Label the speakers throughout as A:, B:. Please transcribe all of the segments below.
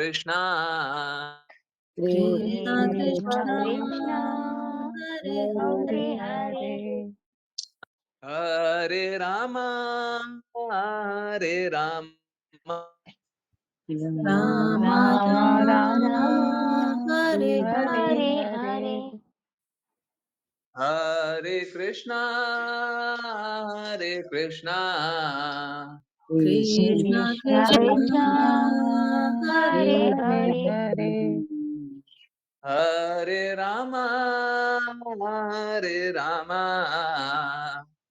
A: Krishna,
B: Krishna
C: Krishna
B: Krishna
C: Krishna
B: Hare
C: Hare
B: Hare
C: Hare
A: Hare Rama, Hare Rama,
B: Rama
C: Rama
B: Rama
C: Rama
B: Hare Hare
C: Hare Hare
A: Hare Krishna, Hare Krishna,
B: Krishna
C: Krishna
B: Krishna
C: Krishna
B: Hare
C: Hare
B: Hare
C: Hare
A: Hare Rama, Hare Rama,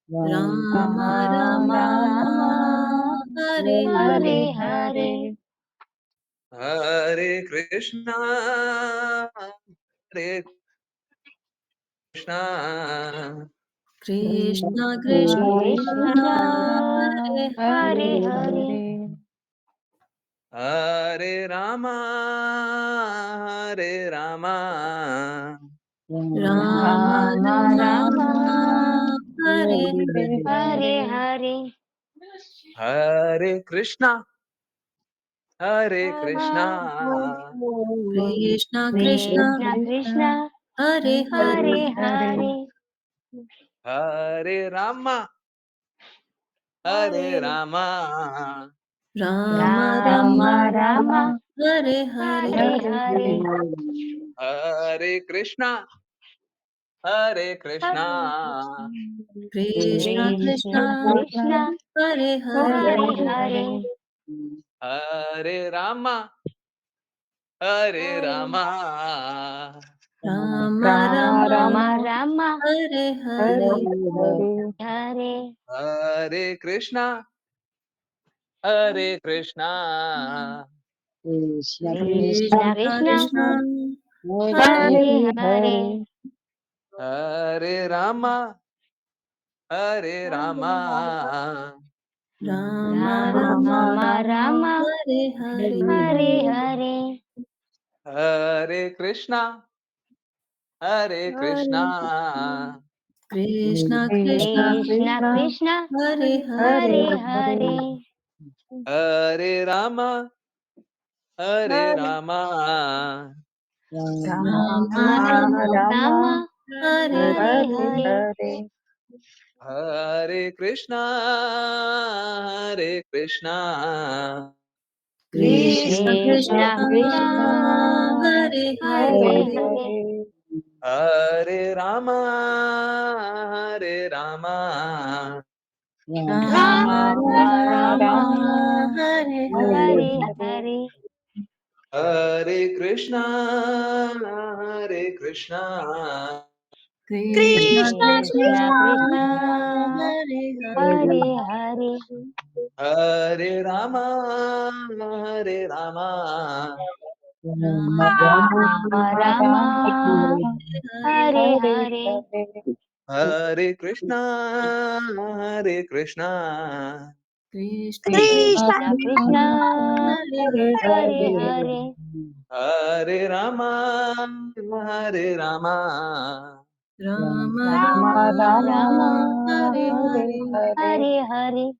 B: Rama
C: Rama
B: Rama
C: Rama
B: Hare Hare
C: Hare Hare
A: Hare Krishna, Hare Krishna,
B: Krishna Krishna
C: Krishna
B: Hare
C: Hare
B: Hare
C: Hare
A: Hare Rama, Hare Rama,
B: Rama
C: Rama
B: Rama
C: Rama
B: Hare Hare
C: Hare Hare
A: Hare Krishna, Hare
C: Krishna
A: Krishna,
B: Krishna Krishna
C: Krishna
B: Hare Hare
C: Hare Hare
A: Hare Rama, Hare
C: Hare
A: Rama,
B: Rama Rama
C: Rama Rama
B: Hare Hare
C: Hare Hare
A: Hare Krishna, Hare
C: Hare
A: Krishna,
B: Krishna
C: Krishna
B: Krishna
C: Krishna
B: Hare Hare
C: Hare Hare
A: Hare Rama, Hare
C: Hare
A: Rama,
B: Rama Rama
C: Rama Rama
B: Hare Hare
C: Hare
A: Hare Krishna, Hare Krishna,
C: Krishna
B: Krishna
C: Krishna
B: Krishna Hare
C: Hare Hare
A: Hare Rama, Hare Rama,
B: Rama Rama
C: Rama Rama
B: Hare Hare
C: Hare Hare
A: Hare Krishna, Hare Krishna,
B: Krishna Krishna
C: Krishna Krishna
B: Hare Hare
C: Hare Hare
A: Hare Rama, Hare Rama,
B: Rama
C: Rama
B: Rama
C: Rama
B: Hare
C: Hare
B: Hare
C: Hare
A: Hare Krishna, Hare Krishna,
B: Krishna
C: Krishna
B: Krishna
C: Krishna
B: Hare
C: Hare
B: Hare
C: Hare
A: Hare Rama, Hare Rama,
B: Rama
C: Rama
B: Rama
C: Rama
B: Hare Hare
C: Hare Hare
A: Hare Krishna, Hare Krishna,
B: Krishna
C: Krishna
B: Krishna
C: Krishna
B: Hare Hare
C: Hare Hare
A: Hare Rama, Hare Rama,
B: Rama
C: Rama Rama
B: Hare
C: Hare Hare
A: Hare Krishna, Hare Krishna,
B: Krishna
C: Krishna
B: Krishna
C: Krishna
B: Hare Hare
C: Hare Hare
A: Hare Rama, Hare Rama,
B: Rama
C: Rama
B: Rama
C: Rama
B: Hare Hare
C: Hare Hare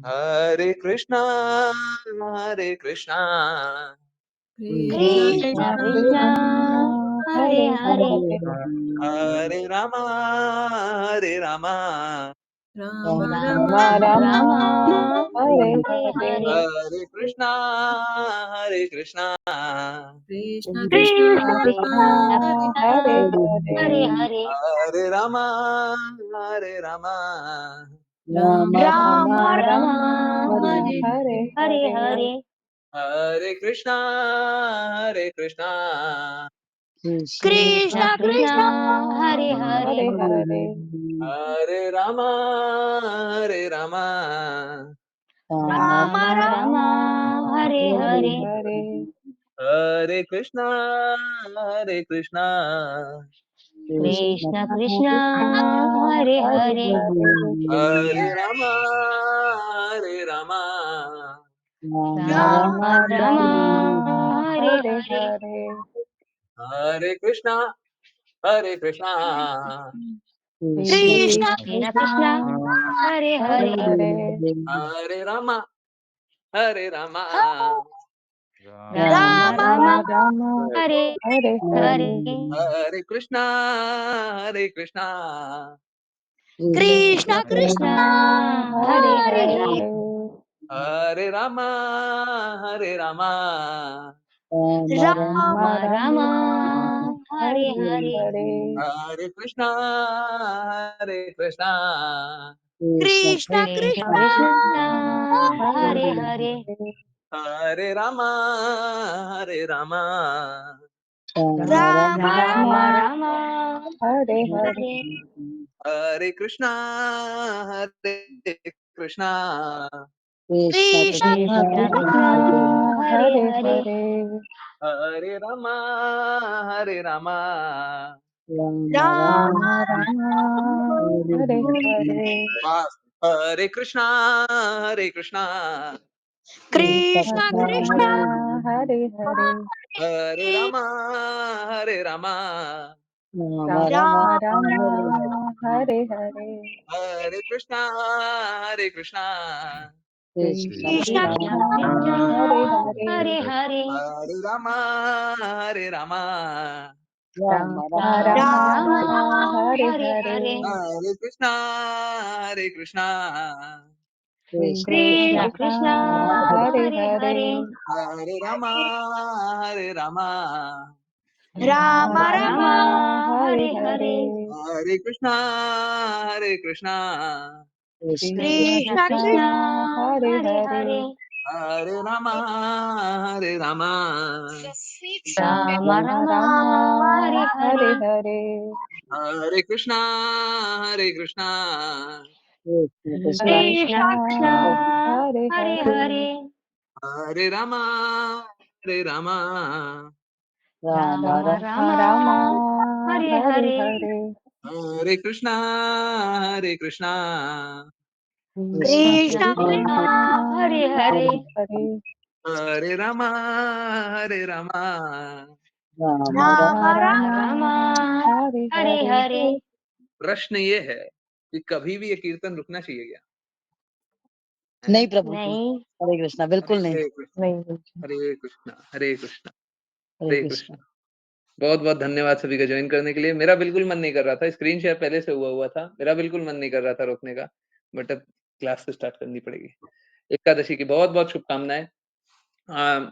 A: Hare Krishna, Hare Krishna,
B: Krishna
C: Krishna
B: Krishna
C: Krishna Hare Hare
A: Hare Rama, Hare Rama,
B: Rama Rama
C: Rama Rama Hare Hare
A: Hare Krishna, Hare Krishna,
B: Krishna Krishna
C: Krishna Krishna
B: Hare
C: Krishna Hare Hare
A: Hare Rama, Hare Rama,
B: Rama
C: Rama
B: Rama
C: Rama
B: Hare
C: Hare Hare
A: Hare Krishna, Hare Krishna,
C: Krishna Krishna Hare Hare
A: Hare Rama, Hare Rama,
C: Rama Rama Hare Hare
A: Hare Krishna, Hare Krishna,
C: Krishna Krishna Hare Hare
A: Hare Rama, Hare Rama,
C: Rama Rama Hare Hare
A: Hare Krishna, Hare Krishna,
C: Krishna Krishna Hare Hare
A: Hare Rama, Hare Rama,
C: Rama
B: Ram
C: Hare
B: Hare
C: Hare
A: Hare Krishna Hare Krishna
C: Krishna Krishna
B: हरे
C: हरे हरे
B: हरे
A: हरे रामा हरे रामा
C: राम राम हरे
B: हरे
C: हरे
B: हरे
A: हरे कृष्णा
C: कृष्ण
B: कृष्ण
C: कृष्ण
B: कृष्ण
C: हरे
B: हरे
C: हरे
B: हरे
A: हरे रामा हरे रामा
B: राम
C: राम
B: राम
C: राम
B: हरे हरे
C: हरे
A: हरे कृष्णा हरे कृष्णा
B: कृष्ण
C: कृष्ण कृष्ण
B: कृष्ण
C: हरे
B: हरे
C: हरे
B: हरे
A: हरे रामा हरे रामा
B: राम राम हरे हरे
A: बस हरे कृष्णा
B: कृष्ण
C: कृष्ण
B: कृष्ण
C: कृष्ण
B: हरे हरे
A: हरे रामा
B: राम राम हरे हरे
A: हरे कृष्णा
B: कृष्ण
C: कृष्ण
B: कृष्ण
C: कृष्ण
B: हरे हरे
C: हरे हरे
A: हरे रामा
B: राम
C: राम
B: राम
C: राम
B: हरे
C: हरे
B: हरे
C: हरे
A: हरे कृष्णा
B: कृष्ण
C: कृष्ण
B: कृष्ण
C: कृष्ण
B: हरे
C: हरे
B: हरे
C: हरे
A: हरे रामा
B: राम
C: राम
B: राम
C: राम
B: हरे
C: हरे
B: हरे
C: हरे
A: हरे कृष्णा
B: कृष्ण
C: कृष्ण
B: कृष्ण
C: कृष्ण
B: हरे
C: हरे
B: हरे
C: हरे
A: हरे रामा
C: राम
B: राम
C: राम
B: राम
C: हरे
B: हरे
C: हरे
B: हरे
A: हरे कृष्णा
B: कृष्ण
C: कृष्ण
B: कृष्ण
C: कृष्ण
B: हरे
C: हरे
B: हरे
C: हरे
A: हरे रामा
C: राम
B: राम
C: राम
B: राम
C: हरे
B: हरे
C: हरे
B: हरे
A: हरे कृष्णा
B: कृष्ण
C: कृष्ण
B: कृष्ण
C: कृष्ण हरे हरे
B: हरे हरे
A: हरे रामा
B: राम राम
C: राम राम
B: हरे
C: हरे
B: हरे
C: हरे
A: प्रश्न ये है कि कभी भी ये कीर्तन रुकना चाहिए क्या?
D: नहीं
A: हैं?
D: प्रभु जी,
C: नहीं
D: हरे कृष्णा, बिल्कुल नहीं।
A: हरे कृष्णा
B: नहीं बोलते
A: हरे कृष्णा हरे कृष्णा
D: हरे
A: हरे
D: कृष्णा।
A: कृष्णा। बहुत बहुत धन्यवाद सभी का ज्वाइन करने के लिए। मेरा बिल्कुल मन नहीं कर रहा था, स्क्रीन शेयर पहले से हुआ था। मेरा बिल्कुल मन नहीं कर रहा था रोकने का, बट अब क्लास तो स्टार्ट करनी पड़ेगी। एकादशी की बहुत बहुत शुभकामनाएं।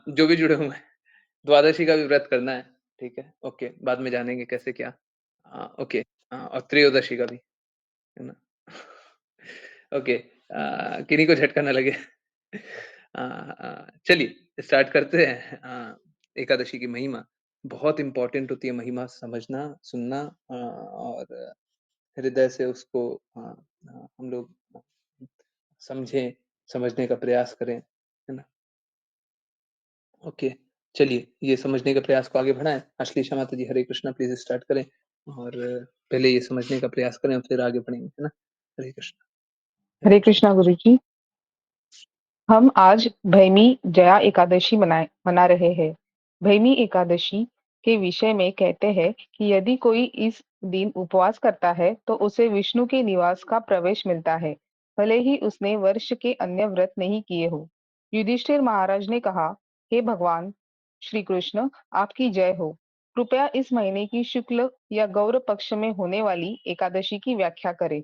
A: जो भी जुड़े हुए हैं, द्वादशी का भी व्रत करना है, ठीक है? ओके, बाद में जानेंगे कैसे क्या। ओके, और त्रयोदशी का भी, है ना? ओके, किन्हीं को झटका ना लगे। चलिए स्टार्ट करते हैं। एकादशी की महिमा बहुत इम्पोर्टेंट होती है। महिमा समझना, सुनना, और हृदय से उसको हम लोग समझें, समझने का प्रयास करें, है ना? ओके, चलिए ये समझने के प्रयास को आगे बढ़ाएँ। अश्लीषा माता जी हरे कृष्णा प्लीज़ स्टार्ट करें, और पहले ये समझने का प्रयास करें और फिर आगे बढ़ेंगे, है ना? हरे कृष्णा, हरे
B: हरे
A: कृष्णा।
B: कृष्णा गुरु जी। हम आज भैमी जया एकादशी मना रहे हैं। भैमी एकादशी के विषय में कहते हैं कि यदि कोई इस दिन उपवास करता है तो उसे विष्णु के निवास का प्रवेश मिलता है, भले ही उसने वर्ष के अन्य व्रत नहीं किए हो। युधिष्ठिर महाराज ने कहा, हे भगवान श्री कृष्ण, आपकी जय हो। कृपया इस महीने की शुक्ल या गौर पक्ष में होने वाली एकादशी की व्याख्या करें।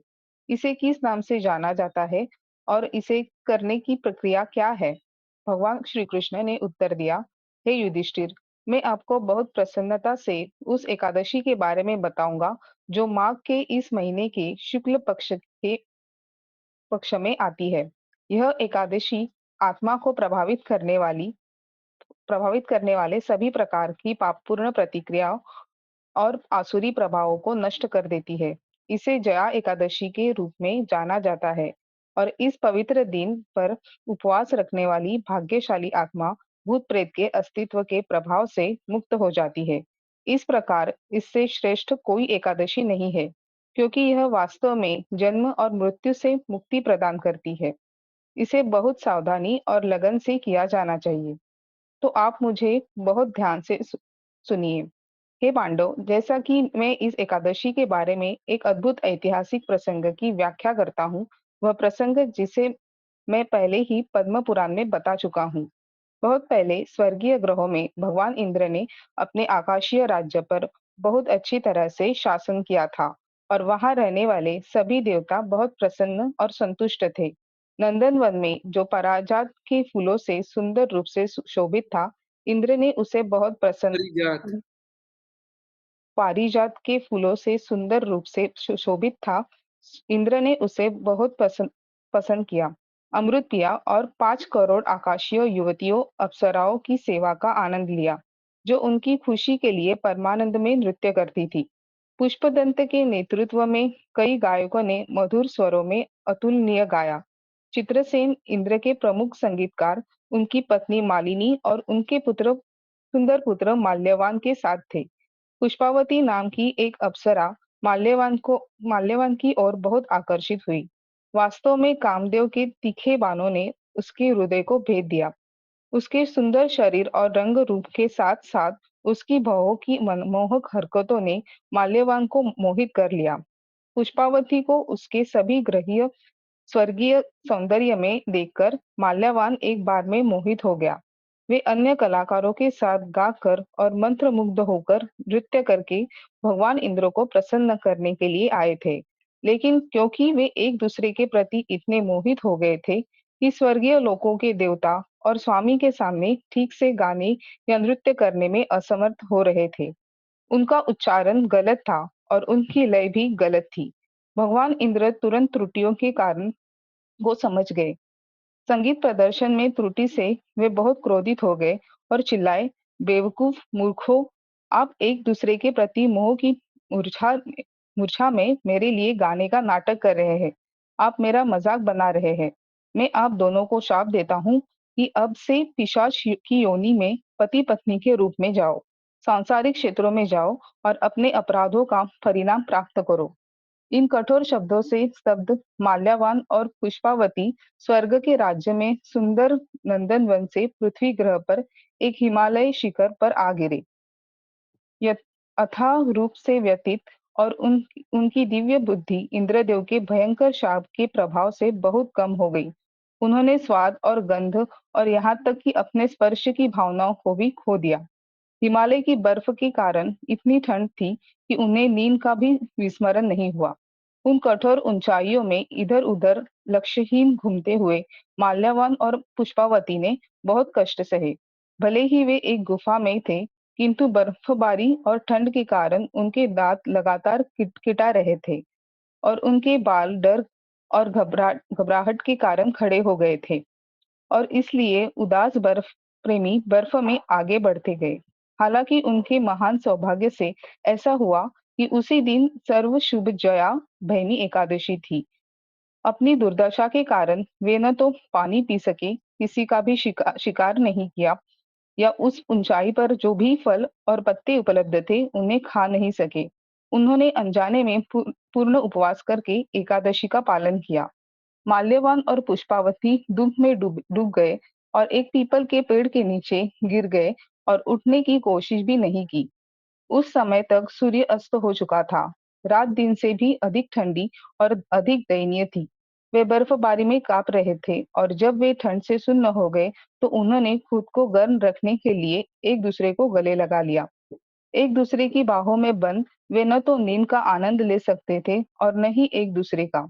B: इसे किस नाम से जाना जाता है और इसे करने की प्रक्रिया क्या है? भगवान श्री कृष्ण ने उत्तर दिया, हे युधिष्ठिर, मैं आपको बहुत प्रसन्नता से उस एकादशी के बारे में बताऊंगा जो माघ के इस महीने के शुक्ल पक्ष में आती है। यह एकादशी आत्मा को प्रभावित करने वाले सभी प्रकार की पापपूर्ण प्रतिक्रियाओं और आसुरी प्रभावों को नष्ट कर देती है। इसे जया एकादशी के रूप में जाना जाता है और इस पवित्र दिन पर उपवास रखने वाली भाग्यशाली आत्मा भूत प्रेत के अस्तित्व के प्रभाव से मुक्त हो जाती है। इस प्रकार इससे श्रेष्ठ कोई एकादशी नहीं है, क्योंकि यह वास्तव में जन्म और मृत्यु से मुक्ति प्रदान करती है। इसे बहुत सावधानी और लगन से किया जाना चाहिए। तो आप मुझे बहुत ध्यान से सुनिए। हे पांडव, जैसा कि मैं इस एकादशी के बारे में एक अद्भुत ऐतिहासिक प्रसंग की व्याख्या करता हूँ, वह प्रसंग जिसे मैं पहले ही पद्म पुराण में बता चुका हूँ। बहुत पहले स्वर्गीय ग्रहों में भगवान इंद्र ने अपने आकाशीय राज्य पर बहुत अच्छी तरह से शासन किया था और वहां रहने वाले सभी देवता बहुत प्रसन्न और संतुष्ट थे। नंदनवन में जो पारिजात के फूलों से सुंदर रूप से शोभित था, इंद्र ने उसे बहुत
A: पारिजात।
B: प्रसन्न पारिजात के फूलों से सुंदर रूप से शोभित था। इंद्र ने उसे बहुत पसंद पसंद किया, अमृत पिया और 5 करोड़ आकाशीय युवतियों अप्सराओं की सेवा का आनंद लिया, जो उनकी खुशी के लिए परमानंद में नृत्य करती थी। पुष्पदंत के नेतृत्व में कई गायकों ने मधुर स्वरों में अतुलनीय गाया। चित्रसेन इंद्र के प्रमुख संगीतकार उनकी पत्नी मालिनी और उनके पुत्र सुंदर पुत्र माल्यवान के साथ थे। पुष्पावती नाम की एक अप्सरा माल्यवान की ओर बहुत आकर्षित हुई। वास्तव में कामदेव के तीखे बाणों ने उसके हृदय को भेद दिया। उसके सुंदर शरीर और रंग रूप के साथ साथ उसकी भावों की मनमोहक हरकतों ने माल्यवान को मोहित कर लिया। पुष्पावती को उसके सभी ग्रहीय स्वर्गीय सौंदर्य में देखकर माल्यवान एक बार में मोहित हो गया। वे अन्य कलाकारों के साथ गाकर और मंत्रमुग्ध होकर नृत्य करके भगवान इंद्र को प्रसन्न करने के लिए आए थे। लेकिन क्योंकि वे एक दूसरे के प्रति इतने मोहित हो गए थे कि स्वर्गीय लोकों के देवता और स्वामी के सामने ठीक से गाने या नृत्य करने में असमर्थ हो रहे थे। उनका उच्चारण गलत था और उनकी लय भी गलत थी। भगवान इंद्र तुरंत त्रुटियों के कारण वो समझ गए। संगीत प्रदर्शन में त्रुटि से वे बहुत क्रोधित हो गए और चिल्लाए, बेवकूफ मूर्खों, आप एक दूसरे के प्रति मोह की मूर्छा मूर्छा में मेरे लिए गाने का नाटक कर रहे हैं। आप मेरा मजाक बना रहे हैं। मैं आप दोनों को शाप देता हूँ कि अब से पिशाच की योनि में पति पत्नी के रूप में जाओ, सांसारिक क्षेत्रों में जाओ और अपने अपराधों का परिणाम प्राप्त करो। इन कठोर शब्दों से स्तब्ध माल्यावान और पुष्पावती स्वर्ग के राज्य में सुंदर नंदनवन से पृथ्वी ग्रह पर एक हिमालय शिखर पर आ गिरे। यथ अथाह रूप से व्यतीत और उनकी दिव्य बुद्धि इंद्रदेव के भयंकर शाप के प्रभाव से बहुत कम हो गई। उन्होंने स्वाद और गंध और यहाँ तक कि अपने स्पर्श की भावनाओं को भी खो दिया। हिमालय की बर्फ के कारण इतनी ठंड थी कि उन्हें नींद का भी विस्मरण नहीं हुआ। उन कठोर ऊंचाइयों में इधर-उधर लक्ष्यहीन घूमते हुए माल्यवान और पुष्पावती ने बहुत कष्ट सहे। भले ही वे एक गुफा में थे, किंतु बर्फबारी और ठंड के कारण उनके दांत लगातार किटकिटा रहे थे और उनके बाल डर और घबराहट के कारण खड़े हो गए थे। और इसलिए उदास बर्फ प्रेमी बर्फ में आगे बढ़ते गए। हालांकि उनके महान सौभाग्य से ऐसा हुआ कि उसी दिन सर्व शुभ जया भैमी एकादशी थी। अपनी दुर्दशा के कारण वे न तो पानी पी सके, किसी का भी शिकार नहीं किया या उस ऊंचाई पर जो भी फल और पत्ते उपलब्ध थे उन्हें खा नहीं सके। उन्होंने अनजाने में पूर्ण उपवास करके एकादशी का पालन किया। माल्यवान और पुष्पावती दुख में डूब गए और एक पीपल के पेड़ के नीचे गिर गए और उठने की कोशिश भी नहीं की। उस समय तक सूर्य अस्त हो चुका था। रात दिन से भी अधिक ठंडी और अधिक दयनीय थी। वे बर्फबारी में कांप रहे थे और जब वे ठंड से सुन्न हो गए तो उन्होंने खुद को गर्म रखने के लिए एक दूसरे को गले लगा लिया। एक दूसरे की बाहों में बंद वे न तो नींद का आनंद ले सकते थे और न ही एक दूसरे का।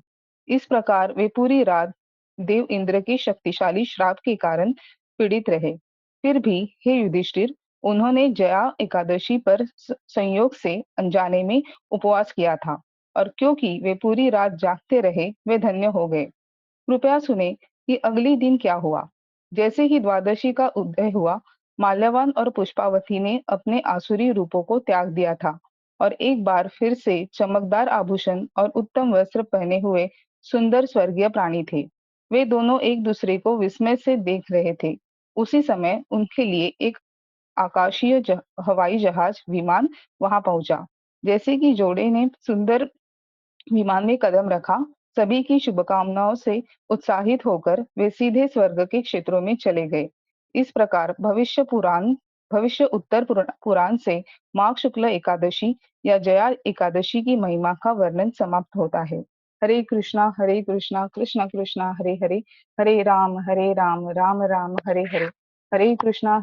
B: इस प्रकार वे पूरी रात देव इंद्र के शक्तिशाली श्राप के कारण पीड़ित रहे। फिर भी हे युधिष्ठिर, उन्होंने जया एकादशी पर संयोग से अनजाने में उपवास किया था और क्योंकि वे पूरी रात जागते रहे वे धन्य हो गए। कृपया सुने कि अगले दिन क्या हुआ। जैसे ही द्वादशी का उदय हुआ, माल्यवान और पुष्पावती ने अपने आसुरी रूपों को त्याग दिया था और एक बार फिर से चमकदार आभूषण और उत्तम वस्त्र पहने हुए सुंदर स्वर्गीय प्राणी थे। वे दोनों एक दूसरे को विस्मय से देख रहे थे। उसी समय उनके लिए एक आकाशीय हवाई जहाज विमान वहां पहुंचा। जैसे कि जोड़े ने सुंदर विमान में कदम रखा, सभी की शुभकामनाओं से उत्साहित होकर वे सीधे स्वर्ग के क्षेत्रों में चले गए। इस प्रकार भविष्य उत्तर पुराण से माघ शुक्ल एकादशी या जया एकादशी की महिमा का वर्णन समाप्त होता है। हरे कृष्णा कृष्ण कृष्ण हरे हरे, हरे राम राम राम हरे हरे। हरे कृष्णा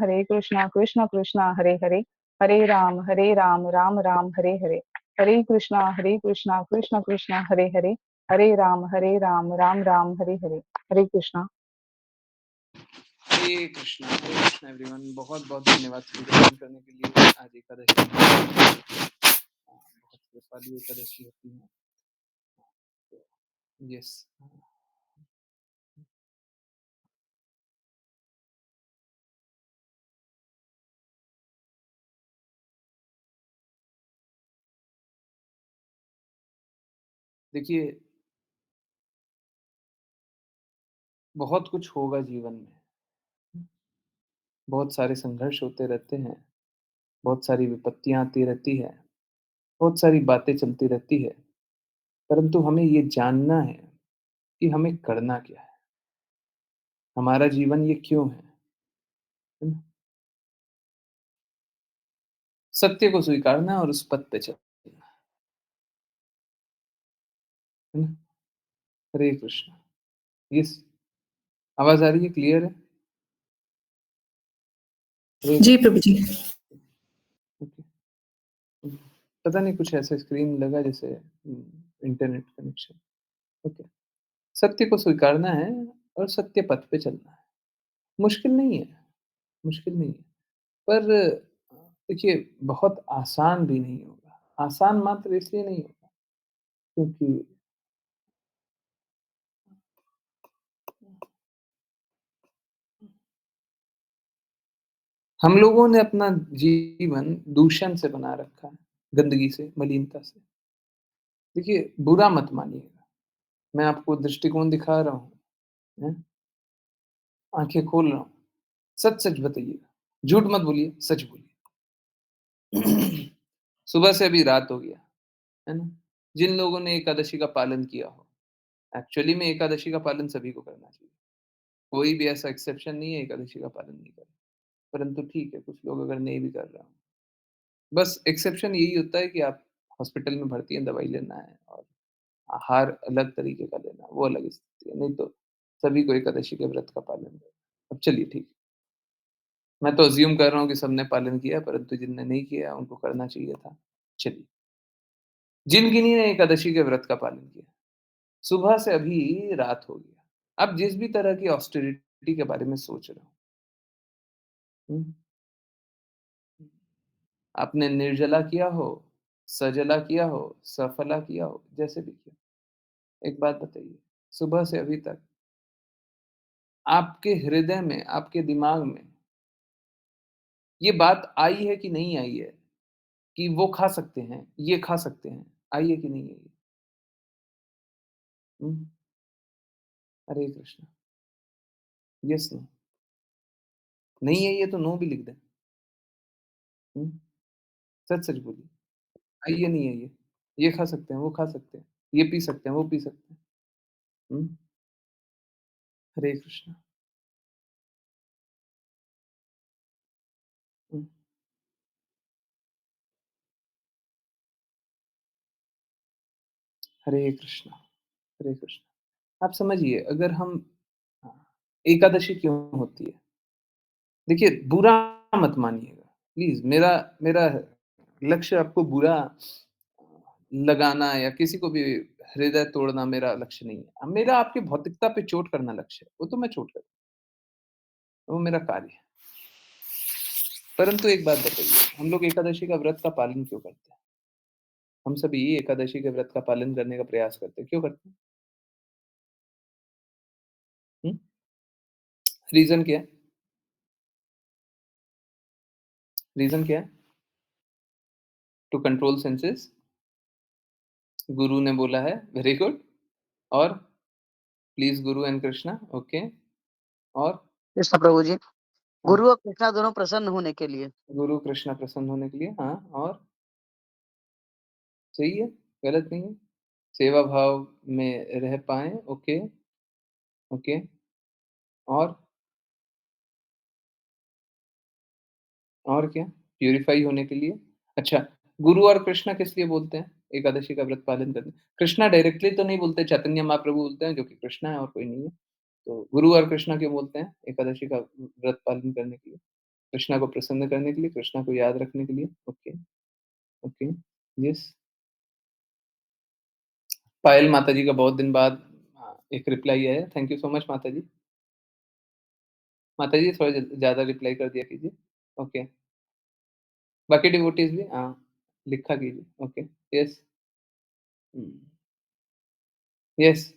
B: कृष्ण कृष्णा हरे हरे, हरे राम राम हरे हरे, हरे कृष्णा कृष्ण कृष्णा हरे राम राम हरे हरे। हरे कृष्णा।
A: हरे कृष्णा एवरीवन। बहुत-बहुत धन्यवाद स्पीकर करने के लिए। आज एकादशी बहुत कृपालु एकादशी होती है। यस। देखिए, बहुत कुछ होगा जीवन में। बहुत सारे संघर्ष होते रहते हैं, बहुत सारी विपत्तियाँ आती रहती है, बहुत सारी बातें चलती रहती है, परंतु हमें ये जानना है कि हमें करना क्या है? हमारा जीवन ये क्यों है ना? सत्य को स्वीकारना और उस पथ पे चलना, है ना? हरे कृष्ण। यस, आवाज़ आ रही है, क्लियर है? हरे
D: जी
A: कृष्ण।
D: प्रभु जी।
A: ओके। पता नहीं कुछ ऐसा स्क्रीन लगा जैसे इंटरनेट कनेक्शन। ओके। सत्य को स्वीकारना है और सत्य पथ पे चलना है। मुश्किल नहीं है, मुश्किल नहीं है। पर देखिए बहुत आसान भी नहीं होगा। आसान मात्र इसलिए नहीं होगा क्योंकि हम लोगों ने अपना जीवन दूषण से बना रखा है, गंदगी से, मलिनता से। देखिए बुरा मत मानिएगा, मैं आपको दृष्टिकोण दिखा रहा हूँ, हैं? आँखें खोल रहा हूँ। सच-सच बताइएगा, झूठ मत बोलिए, सच बोलिए। सुबह से अभी रात हो गया, है ना? जिन लोगों ने एकादशी का पालन किया हो, एक्चुअली में एकादशी का पालन सभी को करना चाहिए। कोई भी ऐसा एक्सेप्शन नहीं है एकादशी का पालन नहीं करे। परंतु ठीक है, कुछ लोग अगर नहीं भी कर रहे हों, बस एक्सेप्शन यही होता है कि आप हॉस्पिटल में भर्ती हैं, दवाई लेना है और आहार अलग तरीके का लेना, वो अलग स्थिति है, नहीं तो सभी को एकादशी के व्रत का पालन करना है। अब चलिए ठीक है, मैं तो अज़्यूम कर रहा हूँ कि सबने पालन किया, परंतु जिनने नहीं किया, उनको करना चाहिए था। चलिए, जिन किन्हीं ने एकादशी के व्रत का पालन किया, सुबह से अभी रात हो गया। अब जिस भी तरह की ऑस्टेरिटी के बारे में सोच रहे हो, हुँ, आपने निर्जला किया हो, सजला किया हो, सफला किया हो, जैसे भी किया। एक बात बताइए, सुबह से अभी तक आपके हृदय में, आपके दिमाग में ये बात आई है कि नहीं आई है, कि वो खा सकते हैं, ये खा सकते हैं, आई है कि नहीं आई है? हुँ, हरे कृष्णा, येस, नो, नहीं आई है तो नो भी लिख दें, हुँ, सच-सच बोलिए, आई है, नहीं आई है? ये खा सकते हैं, वो खा सकते हैं, ये पी सकते हैं, वो पी सकते हैं, हुँ, हरे कृष्णा, हुँ, हरे कृष्णा, हरे कृष्णा। आप समझिए अगर हम एकादशी क्यों होती है? देखिए, बुरा मत मानिएगा, प्लीज़ मेरा मेरा लक्ष्य आपको बुरा लगाना या किसी को भी हृदय तोड़ना मेरा लक्ष्य नहीं है। मेरा आपकी भौतिकता पे चोट करना लक्ष्य है, वो तो मैं चोट करूँ, वो मेरा कार्य है। परंतु एक बात बताइए, हम लोग एकादशी का व्रत का पालन क्यों करते हैं? हम सभी एकादशी के व्रत का पालन करने का प्रयास करते हैं, क्यों करते हैं? हुँ? रीज़न क्या है? रीज़न क्या है? टू कंट्रोल सेंसेस, गुरु ने बोला है, वेरी गुड। और please Guru and Krishna, okay. और
C: कृष्ण प्रभु जी।
A: हाँ,
C: गुरु और कृष्णा दोनों प्रसन्न होने के लिए।
A: गुरु कृष्णा प्रसन्न होने के लिए, हाँ, और सही है, गलत नहीं है। सेवा भाव में रह पाएँ, ओके, ओके। और और क्या? प्यूरिफ़ाई होने के लिए। अच्छा, गुरु और कृष्णा किस लिए बोलते हैं, एकादशी का व्रत पालन करने? कृष्णा डायरेक्टली तो नहीं बोलते, चैतन्य महाप्रभु बोलते हैं, जो कि कृष्णा है और कोई नहीं है। तो गुरु और कृष्णा क्यों बोलते हैं एकादशी का व्रत पालन करने के लिए? कृष्णा को प्रसन्न करने के लिए, कृष्णा को याद रखने के लिए। Okay, okay, yes. पायल माता जी का बहुत दिन बाद एक रिप्लाई आया। थैंक यू सो मच माता जी। माता जी थोड़ा ज़्यादा रिप्लाई कर दिया कीजिए। ओके, बाकी डिवोटीज़ भी लिखा कीजिए। ओके, यस, हुँ, यस।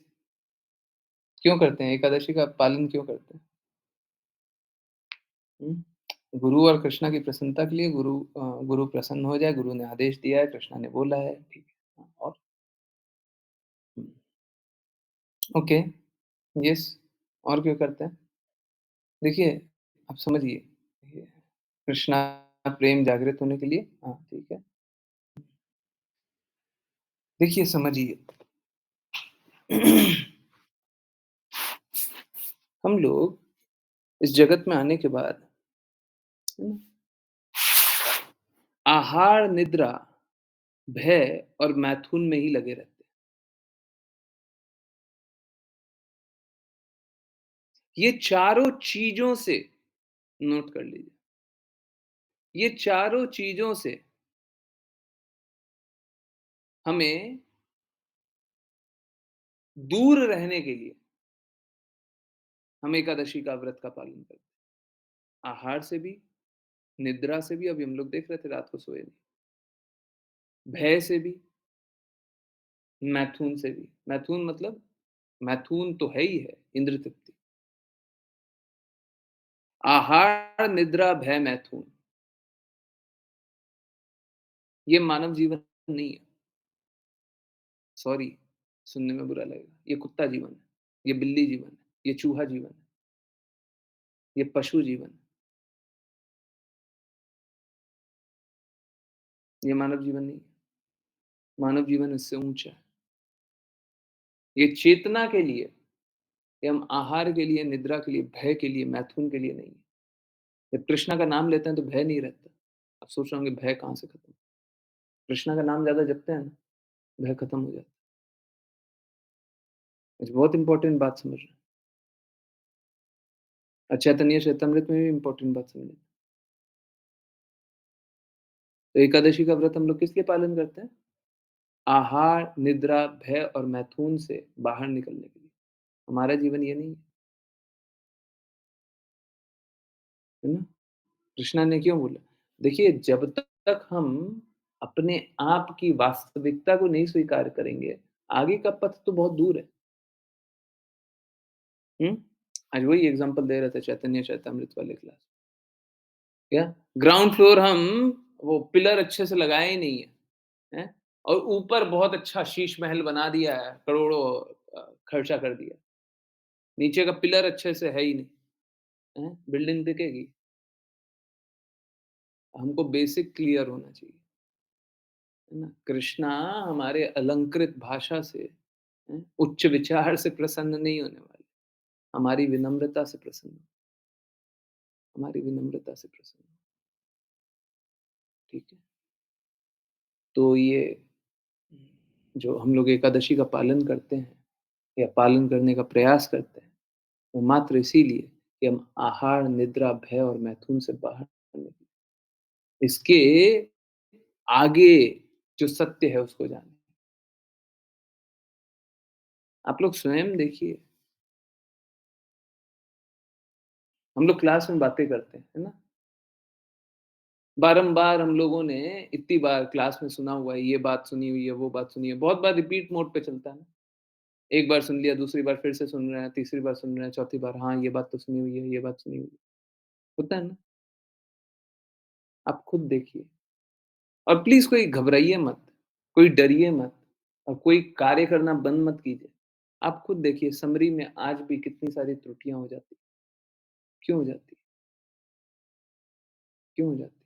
A: क्यों करते हैं? एकादशी का पालन क्यों करते हैं? हुँ? गुरु और कृष्णा की प्रसन्नता के लिए गुरु प्रसन्न हो जाए, गुरु ने आदेश दिया है, कृष्णा ने बोला है, ठीक है। और हुँ, ओके, यस। और क्यों करते हैं? देखिए, आप समझिए, ये कृष्णा प्रेम जागृत होने के लिए ठीक है। देखिए, समझिए हम लोग इस जगत में आने के बाद, है ना, आहार, निद्रा, भय और मैथुन में ही लगे रहते हैं। ये चारों चीज़ों से नोट कर लीजिए, ये चारों चीज़ों से हमें दूर रहने के लिए हम एकादशी का व्रत का पालन करते हैं। आहार से भी, निद्रा से भी, अभी हम लोग देख रहे थे रात को सोए नहीं। भय से भी, मैथुन से भी। मैथुन मतलब मैथुन तो है ही है, इंद्र तृप्ति। आहार, निद्रा, भय, मैथुन, ये मानव जीवन नहीं है। सॉरी, सुनने में बुरा लगेगा। ये कुत्ता जीवन है, ये बिल्ली जीवन है, ये चूहा जीवन है, ये पशु जीवन है। ये मानव जीवन नहीं है। मानव जीवन इससे ऊँचा है। ये चेतना के लिए, ये हम आहार के लिए, निद्रा के लिए, भय के लिए, मैथुन के लिए नहीं है। जब कृष्णा का नाम लेते हैं तो भय नहीं रहता। आप सोच रहे होंगे भय कहाँ से खत्म? कृष्णा का नाम ज़्यादा जपते हैं ना, भय खत्म हो जाता है। आज बहुत इम्पोर्टेंट बात समझ रहे हैं। चैतन्य चैतामृत में भी इम्पोर्टेंट बात समझे। तो एकादशी का व्रत हम लोग किस लिए पालन करते हैं? आहार, निद्रा, भय और मैथुन से बाहर निकलने के लिए। हमारा जीवन ये नहीं है, है ना? कृष्णा ने क्यों बोला? देखिए, जब तक हम अपने आप की वास्तविकता को नहीं स्वीकार करेंगे, आगे का पथ तो बहुत दूर है। हुँ? आज वही एग्ज़ाम्पल दे रहे थे चैतन्य चैतामृत वाले क्लास। क्या? ग्राउंड फ्लोर हम वो पिलर अच्छे से लगाए ही नहीं है, हैं? और ऊपर बहुत अच्छा शीश महल बना दिया है, करोड़ों खर्चा कर दिया। नीचे का पिलर अच्छे से है ही नहीं, हैं? बिल्डिंग टिकेगी? हमको बेसिक क्लियर होना चाहिए, है ना? कृष्णा हमारे अलंकृत भाषा से, हैं, उच्च विचार से प्रसन्न नहीं होने वाले, हमारी विनम्रता से प्रसन्न, हमारी विनम्रता से प्रसन्न, ठीक है? तो ये जो हम लोग एकादशी का पालन करते हैं या पालन करने का प्रयास करते हैं, वो मात्र इसीलिए कि हम आहार, निद्रा, भय और मैथुन से बाहर निकलें। इसके आगे जो सत्य है उसको जानें। आप लोग स्वयं देखिए, हम लोग क्लास में बातें करते हैं, है ना? बारंबार हम लोगों ने इतनी बार क्लास में सुना हुआ है, ये बात सुनी हुई है, वो बात सुनी है, बहुत बार रिपीट मोड पे चलता है ना। एक बार सुन लिया, दूसरी बार फिर से सुन रहे हैं, तीसरी बार सुन रहे हैं, चौथी बार हाँ, ये बात तो सुनी हुई है, ये बात सुनी हुई है। होता है ना? आप खुद देखिए और प्लीज़ कोई घबराइए मत, कोई डरिए मत और कोई कार्य करना बंद मत कीजिए। आप खुद देखिए समरी में आज भी कितनी सारी त्रुटियाँ हो जाती हैं। क्यों हो जाती है? क्यों हो जाती है?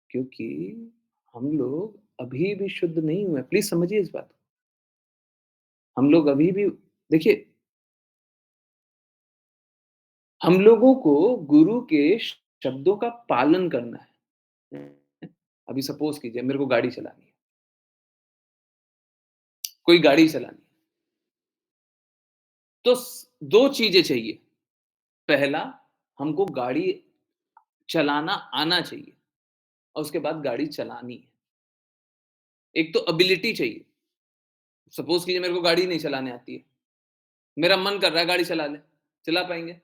A: क्योंकि हम लोग अभी भी शुद्ध नहीं हुए। प्लीज़ समझिए इस बात को। हम लोग अभी भी देखिए, हम लोगों को गुरु के शब्दों का पालन करना है। अभी सपोज़ कीजिए मेरे को गाड़ी चलानी है, कोई गाड़ी चलानी है, तो 2 चीज़ें चाहिए। पहला, हमको गाड़ी चलाना आना चाहिए और उसके बाद गाड़ी चलानी है। एक तो एबिलिटी चाहिए। सपोज़ कीजिए मेरे को गाड़ी नहीं चलाने आती है। मेरा मन कर रहा है गाड़ी चला लें, चला पाएँगे?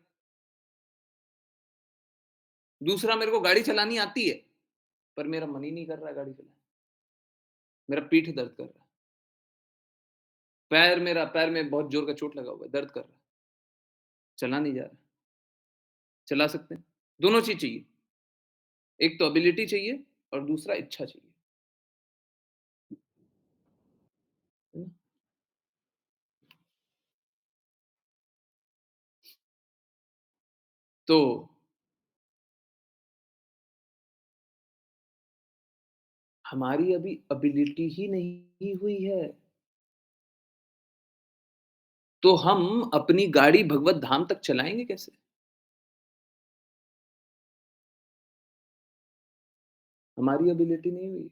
A: दूसरा मेरे को गाड़ी चलानी आती है, पर मेरा मन ही नहीं कर रहा है गाड़ी चलाने। मेरा पीठ दर्द कर रहा है। पैर में बहुत ज़ोर का चोट लगा हुआ है, दर्द कर रहा है। चला नहीं जा रहा है। चला सकते हैं। दोनों चीज़ चाहिए। एक तो एबिलिटी चाहिए और दूसरा इच्छा चाहिए। हुँ, तो हमारी अभी एबिलिटी ही नहीं हुई है। तो हम अपनी गाड़ी भगवत धाम तक चलाएँगे कैसे? हमारी एबिलिटी नहीं हुई।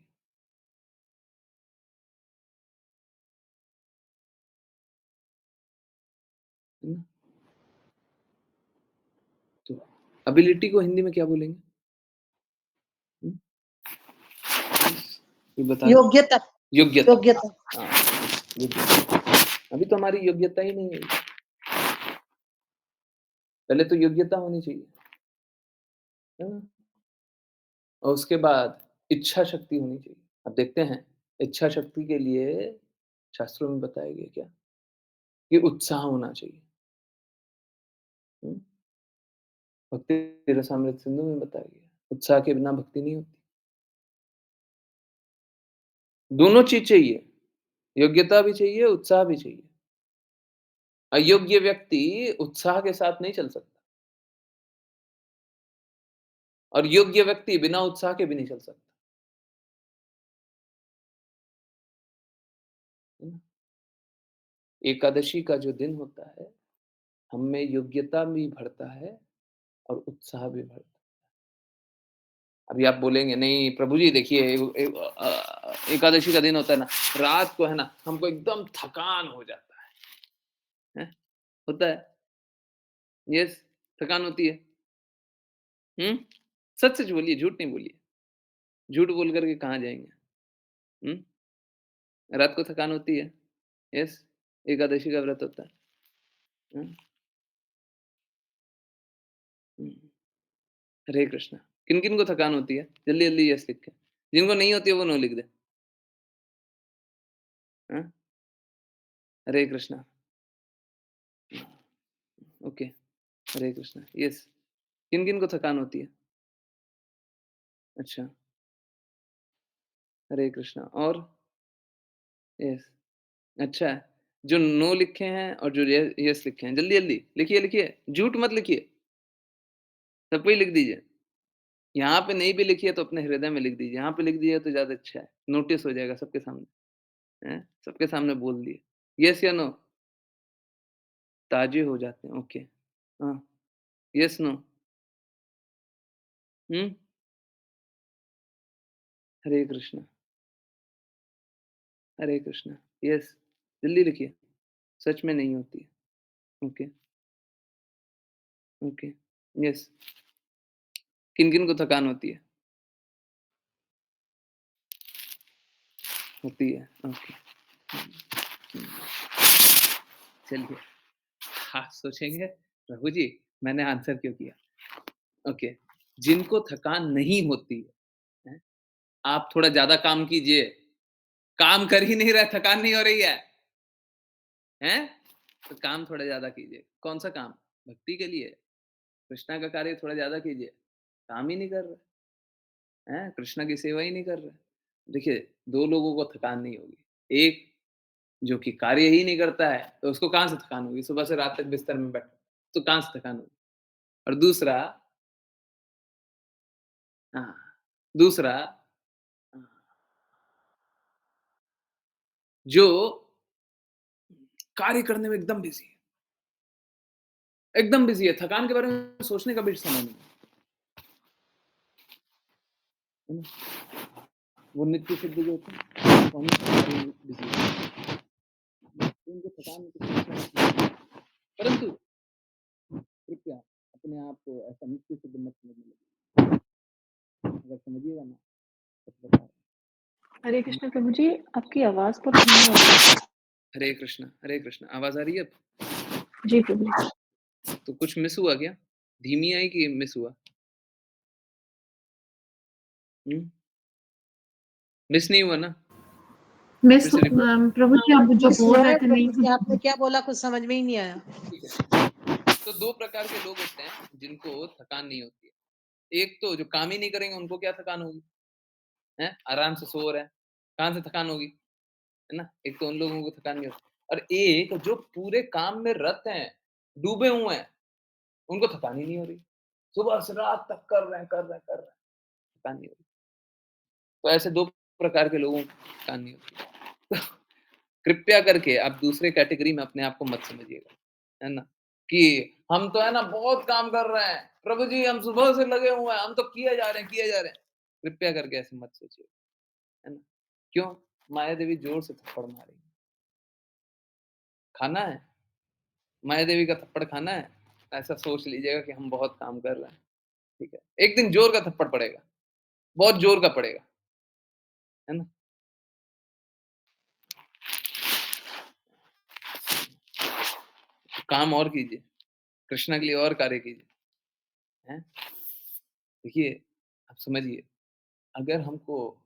A: है ना? तो एबिलिटी को हिंदी में क्या बोलेंगे? हुँ, कोई बता दे?
C: योग्यता।
A: योग्यता।
C: योग्यता।
A: हाँ, योग्यता। अभी तो हमारी योग्यता ही नहीं हुई। पहले तो योग्यता होनी चाहिए, है ना? और उसके बाद इच्छा शक्ति होनी चाहिए। अब देखते हैं, इच्छा शक्ति के लिए शास्त्रों में बताया गया क्या? कि उत्साह होना चाहिए। हुँ, भक्ति रसामृत सिंधु में बताया गया, उत्साह के बिना भक्ति नहीं होती। दोनों चीज़ चाहिए, योग्यता भी चाहिए, उत्साह भी चाहिए। अयोग्य व्यक्ति उत्साह के साथ नहीं चल सकता और योग्य व्यक्ति बिना उत्साह के भी नहीं चल सकता। है ना? एकादशी का जो दिन होता है, हम में योग्यता भी बढ़ता है और उत्साह भी बढ़ता है। अभी आप बोलेंगे नहीं प्रभु जी देखिए एकादशी का दिन होता है ना, रात को है ना हमको एकदम थकान हो जाता है? होता है? यस, थकान होती है। हुँ? सच-सच बोलिए, झूठ नहीं बोलिए। झूठ बोल कर के कहाँ जाएँगे? हुँ? रात को थकान होती है। यस, एकादशी का व्रत होता है। हुँ, हुँ। हरे कृष्णा। किन-किन को थकान होती है? जल्दी-जल्दी यस लिखें। जिनको नहीं होती है वो नो लिख दें। हाँ? हरे कृष्णा। ओके, हरे कृष्णा। यस। किन-किन को थकान होती है? अच्छा, हरे कृष्णा और? यस, अच्छा है। जो नो लिखे हैं और जो यस लिखे हैं, जल्दी-जल्दी लिखिए, लिखिए। झूठ मत लिखिए, सबको ही लिख दीजिए। यहाँ पे नहीं भी लिखी है तो अपने हृदय में लिख दीजिए, यहाँ पे लिख दिया तो ज़्यादा अच्छा है, नोटिस हो जाएगा सबके सामने, हैं? सबके सामने बोल दिए। येस या नो? ताज़े हो जाते हैं, ओके। हाँ, येस, नो? हुँ? हरे कृष्णा, हरे कृष्णा, येस, जल्दी लिखिए, सच में नहीं होती है, ओके, ओके, येस। किन-किन को थकान होती है? होती है, ओके, हुँ, चलिए। हाँ, सोचेंगे, प्रभु जी, मैंने आंसर क्यों किया? ओके, जिनको थकान नहीं होती है, हैं? आप थोड़ा ज़्यादा काम कीजिए, काम कर ही नहीं रहे, थकान नहीं हो रही है, हैं? तो काम थोड़ा ज़्यादा कीजिए। कौन-सा काम? भक्ति के लिए, कृष्णा का कार्य थोड़ा ज़्यादा कीजिए। काम ही नहीं कर रहे, हैं? कृष्णा की सेवा ही नहीं कर रहे। देखिए, 2 लोगों को थकान नहीं होगी। एक जो कि कार्य ही नहीं करता है, तो उसको कहाँ से थकान होगी? सुबह से रात तक बिस्तर में बैठा, तो कहाँ से थकान होगी? और दूसरा हाँ, दूसरा जो कार्य करने में एकदम बिज़ी है, थकान के बारे में सोचने का भी समय नहीं है ना? वो नित्य सिद्ध जो होते हैं, वो हमेशा बिज़ी होते हैं। उनको थकान की चिंता नहीं है। परंतु कृपया अपने आप को ऐसा निश्चित सिद्ध मत समझने लगिए। अगर समझिएगा ना तो बता रहा
B: हरे
A: हूँ।
B: कृष्ण प्रभु जी, आपकी आवाज़ बहुत धीमी आ रही है।
A: हरे कृष्ण, आवाज़ आ रही है अब?
B: जी प्रभु जी।
A: तो कुछ मिस हुआ क्या? धीमी आई कि मिस हुआ? हुँ? मिस नहीं हुआ ना? फिर से रिपीट
B: प्रभु जी आप जो
C: मिस
B: बोल
C: हुआ
B: रहे
C: है
B: थे
C: प्रभु
B: नहीं।
C: जी, आपने क्या बोला कुछ समझ में ही नहीं आया।
A: ठीक है। तो 2 प्रकार के लोग होते हैं जिनको थकान नहीं होती है। एक तो जो काम ही नहीं करेंगे उनको क्या थकान होगी? हैं? आराम से सो रहे हैं, कहाँ से थकान होगी? है ना? एक तो उन लोगों को थकान नहीं होती और एक जो पूरे काम में रत हैं, डूबे हुए हैं, उनको थकान ही नहीं हो रही। सुबह से रात तक कर रहे हैं, कर रहे हैं, कर रहे हैं, थकान नहीं हो रही। तो ऐसे 2 प्रकार के लोगों को थकान नहीं होती। तो कृपया करके आप दूसरे कैटेगरी में अपने आप को मत समझिएगा, है ना? कि हम तो है ना बहुत काम कर रहे हैं, प्रभु जी हम सुबह से लगे हुए हैं, हम तो किए जा रहे हैं, किए जा रहे हैं। कृपया करके ऐसे मत सोचिए, है ना? क्यों? माया देवी ज़ोर से थप्पड़ मारेंगी। खाना है? माया देवी का थप्पड़ खाना है? ऐसा सोच लीजिएगा कि हम बहुत काम कर रहे हैं, ठीक है? एक दिन ज़ोर का थप्पड़ पड़ेगा, बहुत ज़ोर का पड़ेगा, है ना? काम और कीजिए, कृष्णा के लिए और कार्य कीजिए, हैं? देखिए, आप समझिए, अगर हमको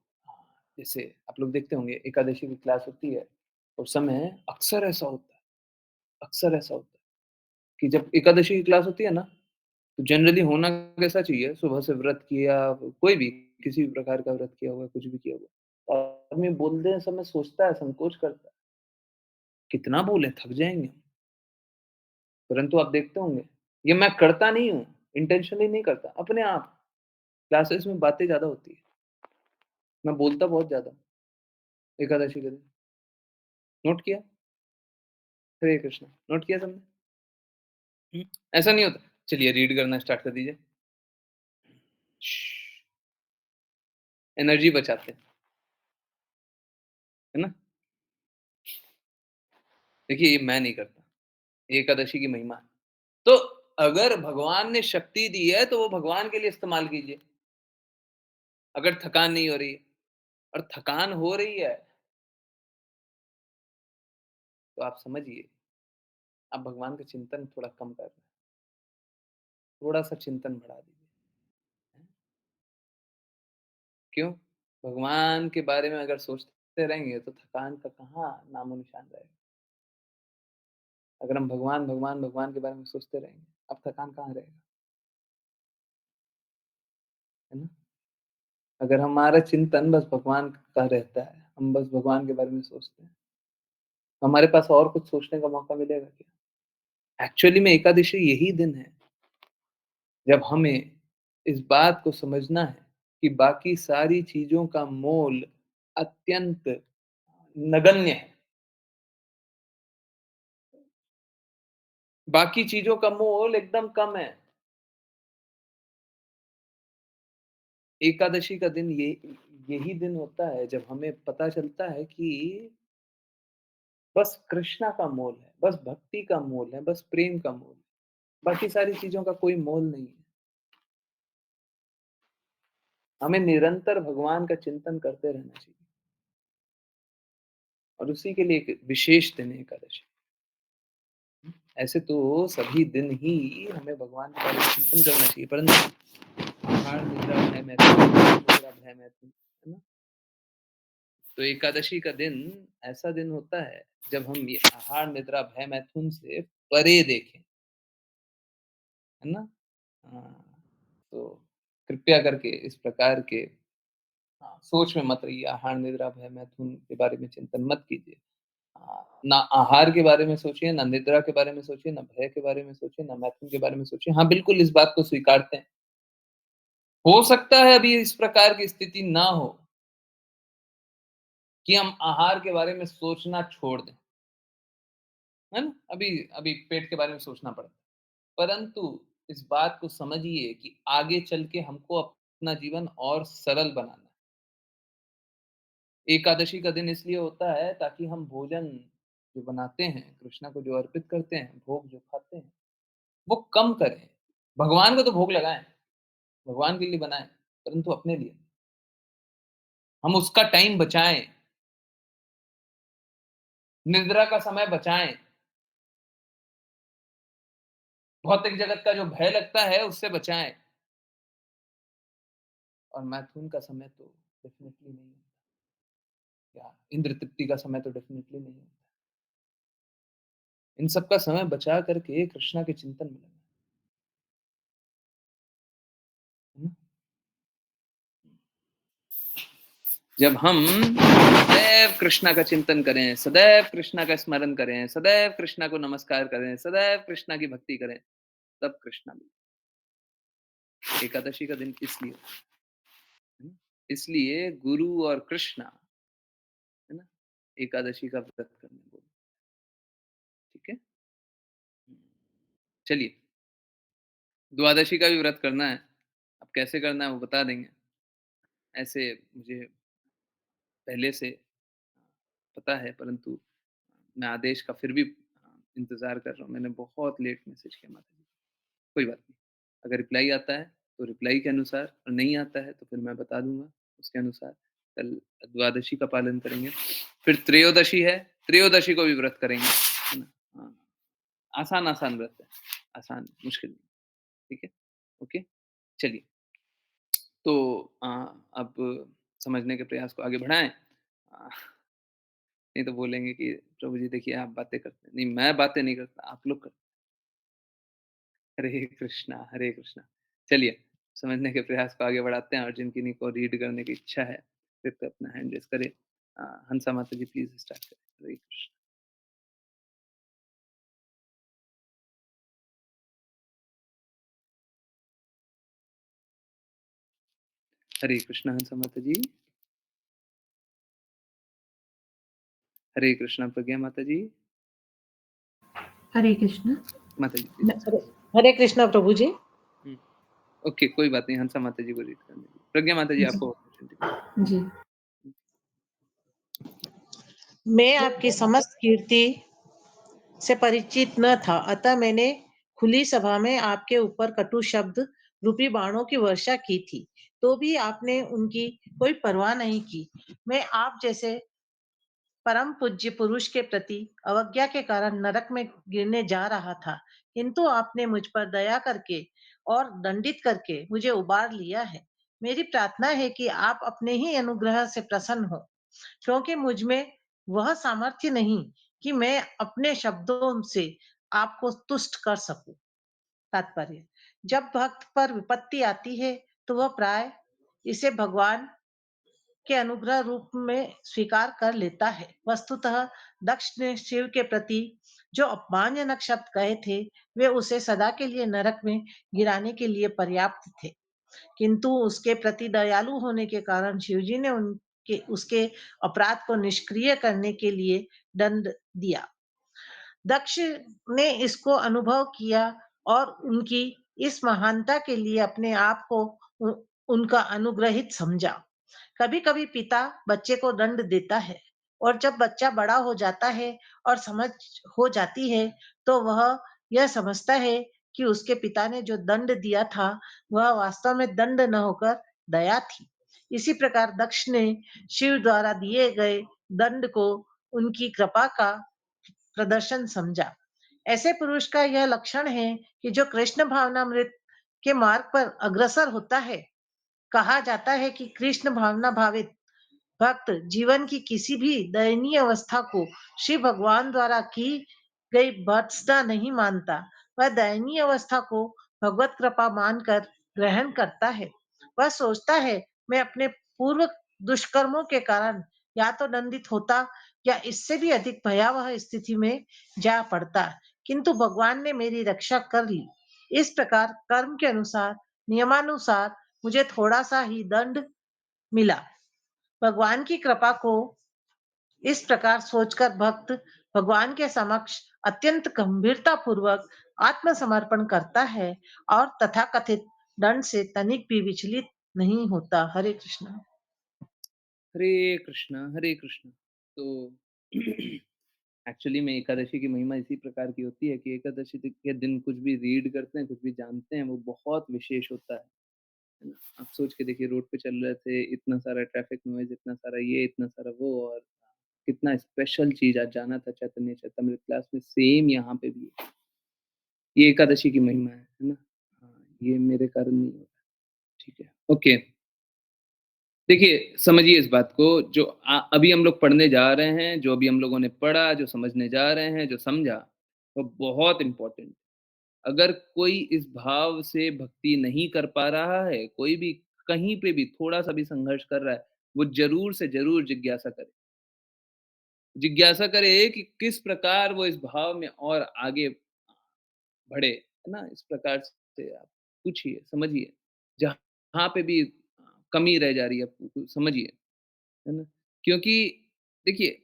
A: जैसे आप लोग देखते होंगे एकादशी की क्लास होती है, उस समय अक्सर ऐसा होता है कि जब एकादशी की क्लास होती है ना, तो जनरली होना कैसा चाहिए, सुबह से व्रत किया, कोई भी किसी भी प्रकार का व्रत किया हुआ है, कुछ भी किया हुआ है। आदमी बोलते समय सोचता है, संकोच करता है, कितना बोलें, थक जाएँगे हम। परंतु आप देखते होंगे, ये मैं करता नहीं हूँ, इंटेंशनली नहीं करता, अपने आप क्लासेस में बातें ज़्यादा होती है। मैं बोलता बहुत ज़्यादा हूँ, एकादशी के दिन। नोट किया? हरे कृष्णा, नोट किया सबने? हुँ, ऐसा नहीं होता। चलिए रीड करना स्टार्ट कर दीजिए। एनर्जी बचाते हैं, है ना? देखिए ये मैं नहीं करता, ये एकादशी की महिमा है। तो अगर भगवान ने शक्ति दी है, तो वो भगवान के लिए इस्तेमाल कीजिए। अगर थकान नहीं हो रही है और थकान हो रही है, तो आप समझिए, आप भगवान का चिंतन थोड़ा कम कर रहे हैं। थोड़ा-सा चिंतन बढ़ा दीजिए। क्यों? भगवान के बारे में अगर सोचते रहेंगे, तो थकान का कहाँ नामो-निशान रहेगा। अगर हम भगवान, भगवान, भगवान के बारे में सोचते रहेंगे, अब थकान कहाँ रहेगा, है ना? अगर हमारा चिंतन बस भगवान का रहता है, हम बस भगवान के बारे में सोचते हैं, हमारे पास और कुछ सोचने का मौका मिलेगा क्या? एक्चुअली में एकादशी यही दिन है, जब हमें इस बात को समझना है कि बाकी सारी चीज़ों का मोल अत्यंत नगण्य है। बाकी चीज़ों का मोल एकदम कम है। एकादशी का दिन यही दिन होता है जब हमें पता चलता है कि बस कृष्णा का मोल है, बस भक्ति का मोल है, बस प्रेम का मोल है। बाकी सारी चीज़ों का कोई मोल नहीं है। हमें निरंतर भगवान का चिंतन करते रहना चाहिए और उसी के लिए एक विशेष दिन है एकादशी। ऐसे तो सभी दिन ही हमें भगवान के बारे में चिंतन करना चाहिए, परंतु आहार, निद्रा, भय, मैथुन, निद्रा, भय, मैथुन, है ना? तो एकादशी का दिन ऐसा दिन होता है जब हम ये आहार, निद्रा, भय, मैथुन से परे देखें, है ना? हाँ, तो कृपया करके इस प्रकार के सोच में मत रहिए, आहार, निद्रा, भय, मैथुन के बारे में चिंतन मत कीजिए। ना आहार के बारे में सोचिए, ना निद्रा के बारे में सोचिए, ना भय के बारे में सोचिए, ना मैथुन के बारे में सोचिए। हाँ, बिल्कुल इस बात को स्वीकारते हैं। हो सकता है अभी इस प्रकार की स्थिति ना हो कि हम आहार के बारे में सोचना छोड़ दें, है ना? अभी अभी पेट के बारे में सोचना पड़ता है। परंतु इस बात को समझिए कि आगे चल के हमको अपना जीवन और सरल बनाना है। एकादशी का दिन इसलिए होता है ताकि हम भोजन जो बनाते हैं, कृष्णा को जो अर्पित करते हैं, भोग जो खाते हैं, वो कम करें। भगवान को तो भोग लगाएँ, भगवान के लिए बनाएँ, परंतु अपने लिए नहीं। हम उसका टाइम बचाएँ, निद्रा का समय बचाएँ, भौतिक जगत का जो भय लगता है, उससे बचाएँ और मैथुन का समय तो डेफ़िनिटली नहीं होता, या इंद्र तृप्ति का समय तो डेफ़िनिटली नहीं होता। इन सब का समय बचा करके कृष्णा के चिंतन में लगना, है ना? जब हम सदैव कृष्णा का चिंतन करें, सदैव कृष्णा का स्मरण करें, सदैव कृष्णा को नमस्कार करें, सदैव कृष्णा की भक्ति करें, तब कृष्णा मिलता है। एकादशी का दिन इसलिए, है ना? इसलिए गुरु और कृष्णा, है ना? एकादशी का व्रत करने बोले, ठीक है? चलिए, द्वादशी का भी व्रत करना है। अब कैसे करना है वो बता देंगे। ऐसे मुझे पहले से पता है, परंतु मैं आदेश का फिर भी इंतज़ार कर रहा हूँ। मैंने बहुत लेट मैसेज किया माताजी। कोई बात नहीं, अगर रिप्लाई आता है तो रिप्लाई के अनुसार, और नहीं आता है तो फिर मैं बता दूँगा उसके अनुसार। कल द्वादशी का पालन करेंगे, फिर त्रयोदशी है, त्रयोदशी को भी व्रत करेंगे, है ना? हाँ, आसान-आसान व्रत है, आसान, मुश्किल नहीं, ठीक है? ओके, चलिए। तो अब समझने के प्रयास को आगे बढ़ाएँ। नहीं तो बोलेंगे कि प्रभु जी देखिए आप बातें करते हैं। नहीं, मैं बातें नहीं करता, आप लोग करते हैं। हरे कृष्णा, हरे कृष्णा। चलिए, समझने के प्रयास को आगे बढ़ाते हैं, और जिन किन्हीं को रीड करने की इच्छा है, कृपया अपना हैंड रेज़ करें। हंसा माता जी प्लीज़ स्टार्ट करें। हरे कृष्ण। हरे कृष्णा हंसा माता जी। हरे कृष्णा प्रज्ञा माता जी।
D: हरे कृष्ण।
A: माता जी प्लीज़
C: हरे
A: स्टार्ट।
C: हरे कृष्णा प्रभु जी।
A: हुँ, ओके कोई बात नहीं, हंसा माता जी को रीड करने दीजिए। प्रज्ञा माता जी
D: जी
A: आपको अपॉर्च्युनिटी
D: जी।
C: मैं आपकी समस्त कीर्ति से परिचित न था, अतः मैंने खुली सभा में आपके ऊपर कटु शब्द रूपी बाणों की वर्षा की थी, तो भी आपने उनकी कोई परवाह नहीं की। मैं आप जैसे परम पूज्य पुरुष के प्रति अवज्ञा के कारण नरक में गिरने जा रहा था, किंतु आपने मुझ पर दया करके और दंडित करके मुझे उबार लिया है। मेरी प्रार्थना है कि आप अपने ही अनुग्रह से प्रसन्न हो, क्योंकि मुझ में वह सामर्थ्य नहीं कि मैं अपने शब्दों से आपको तुष्ट कर सकूं। तात्पर्य, जब भक्त पर विपत्ति आती है तो वह प्राय इसे भगवान के अनुग्रह रूप में स्वीकार कर लेता है। वस्तुतः दक्ष ने शिव के प्रति जो अपमानजनक शब्द कहे थे, वे उसे सदा के लिए नरक में गिराने के लिए पर्याप्त थे, किंतु उसके प्रति दयालु होने के कारण शिवजी ने उनके उसके अपराध को निष्क्रिय करने के लिए दंड दिया। दक्ष ने इसको अनुभव किया और उनकी इस महानता के लिए अपने आप को उनका अनुग्रहित समझा। कभी-कभी पिता बच्चे को दंड देता है, और जब बच्चा बड़ा हो जाता है और समझ हो जाती है, तो वह यह समझता है कि उसके पिता ने जो दंड दिया था, वह वास्तव में दंड न होकर दया थी। इसी प्रकार दक्ष ने शिव द्वारा दिए गए दंड को उनकी कृपा का प्रदर्शन समझा। ऐसे पुरुष का यह लक्षण है कि जो कृष्ण भावनामृत के मार्ग पर अग्रसर होता है। कहा जाता है कि कृष्ण भावना भावित भक्त जीवन की किसी भी दयनीय अवस्था को श्री भगवान द्वारा की गई भर्त्सना नहीं मानता। वह दयनीय अवस्था को भगवत कृपा मानकर ग्रहण करता है। वह सोचता है, मैं अपने पूर्व दुष्कर्मों के कारण या तो दंडित होता या इससे भी अधिक भयावह स्थिति में जा पड़ता, किंतु भगवान ने मेरी रक्षा कर ली। इस प्रकार कर्म के अनुसार, नियमानुसार मुझे थोड़ा सा ही दंड मिला। भगवान की कृपा को इस प्रकार सोचकर भक्त भगवान के समक्ष अत्यंत गंभीरता पूर्वक आत्मसमर्पण करता है और तथाकथित दंड से तनिक भी विचलित नहीं होता। हरे कृष्ण।
A: हरे कृष्णा, हरे कृष्णा। तो एक्चुअली में एकादशी की महिमा इसी प्रकार की होती है कि एकादशी के दिन कुछ भी रीड करते हैं, कुछ भी जानते हैं, वो बहुत विशेष होता है ना? आप सोच के देखिए रोड पे चल रहे थे, इतना सारा ट्रैफिक नॉइज़, इतना सारा ये, इतना सारा वो और कितना स्पेशल चीज़ आज जाना था चैतन्य चैतामृत क्लास में, सेम यहाँ पे भी है। ये एकादशी की महिमा है ना? हाँ, ये मेरे कारण नहीं हो रहा, ठीक है, ओके। देखिए, समझिए इस बात को जो अभी हम लोग पढ़ने जा रहे हैं, जो अभी हम लोगों ने पढ़ा, जो समझने जा रहे हैं, जो समझा, वो बहुत इम्पोर्टेंट। अगर कोई इस भाव से भक्ति नहीं कर पा रहा है, कोई भी कहीं पे भी थोड़ा-सा भी संघर्ष कर रहा है, वो ज़रूर से ज़रूर जिज्ञासा करे। जिज्ञासा करे कि किस प्रकार वो इस भाव में और आगे बढ़े, है ना? इस प्रकार से आप पूछिए, समझिए, जहाँ पे भी कमी रह जा रही है, समझिए, है ना? क्योंकि देखिए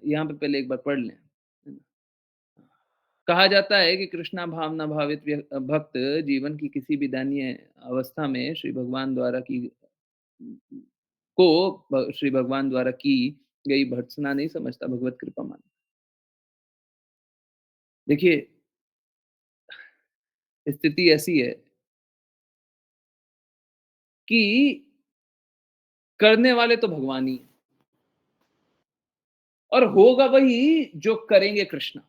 A: यहाँ पे पहले एक बार पढ़ लें, है ना? कहा जाता है कि कृष्णा भावना भावित भक्त जीवन की किसी भी दयनीय अवस्था में श्री भगवान द्वारा श्री भगवान द्वारा की गई भर्त्सना नहीं समझता, भगवत कृपा मानता। देखिए, स्थिति ऐसी है कि करने वाले तो भगवान ही हैं और होगा वही जो करेंगे कृष्ण,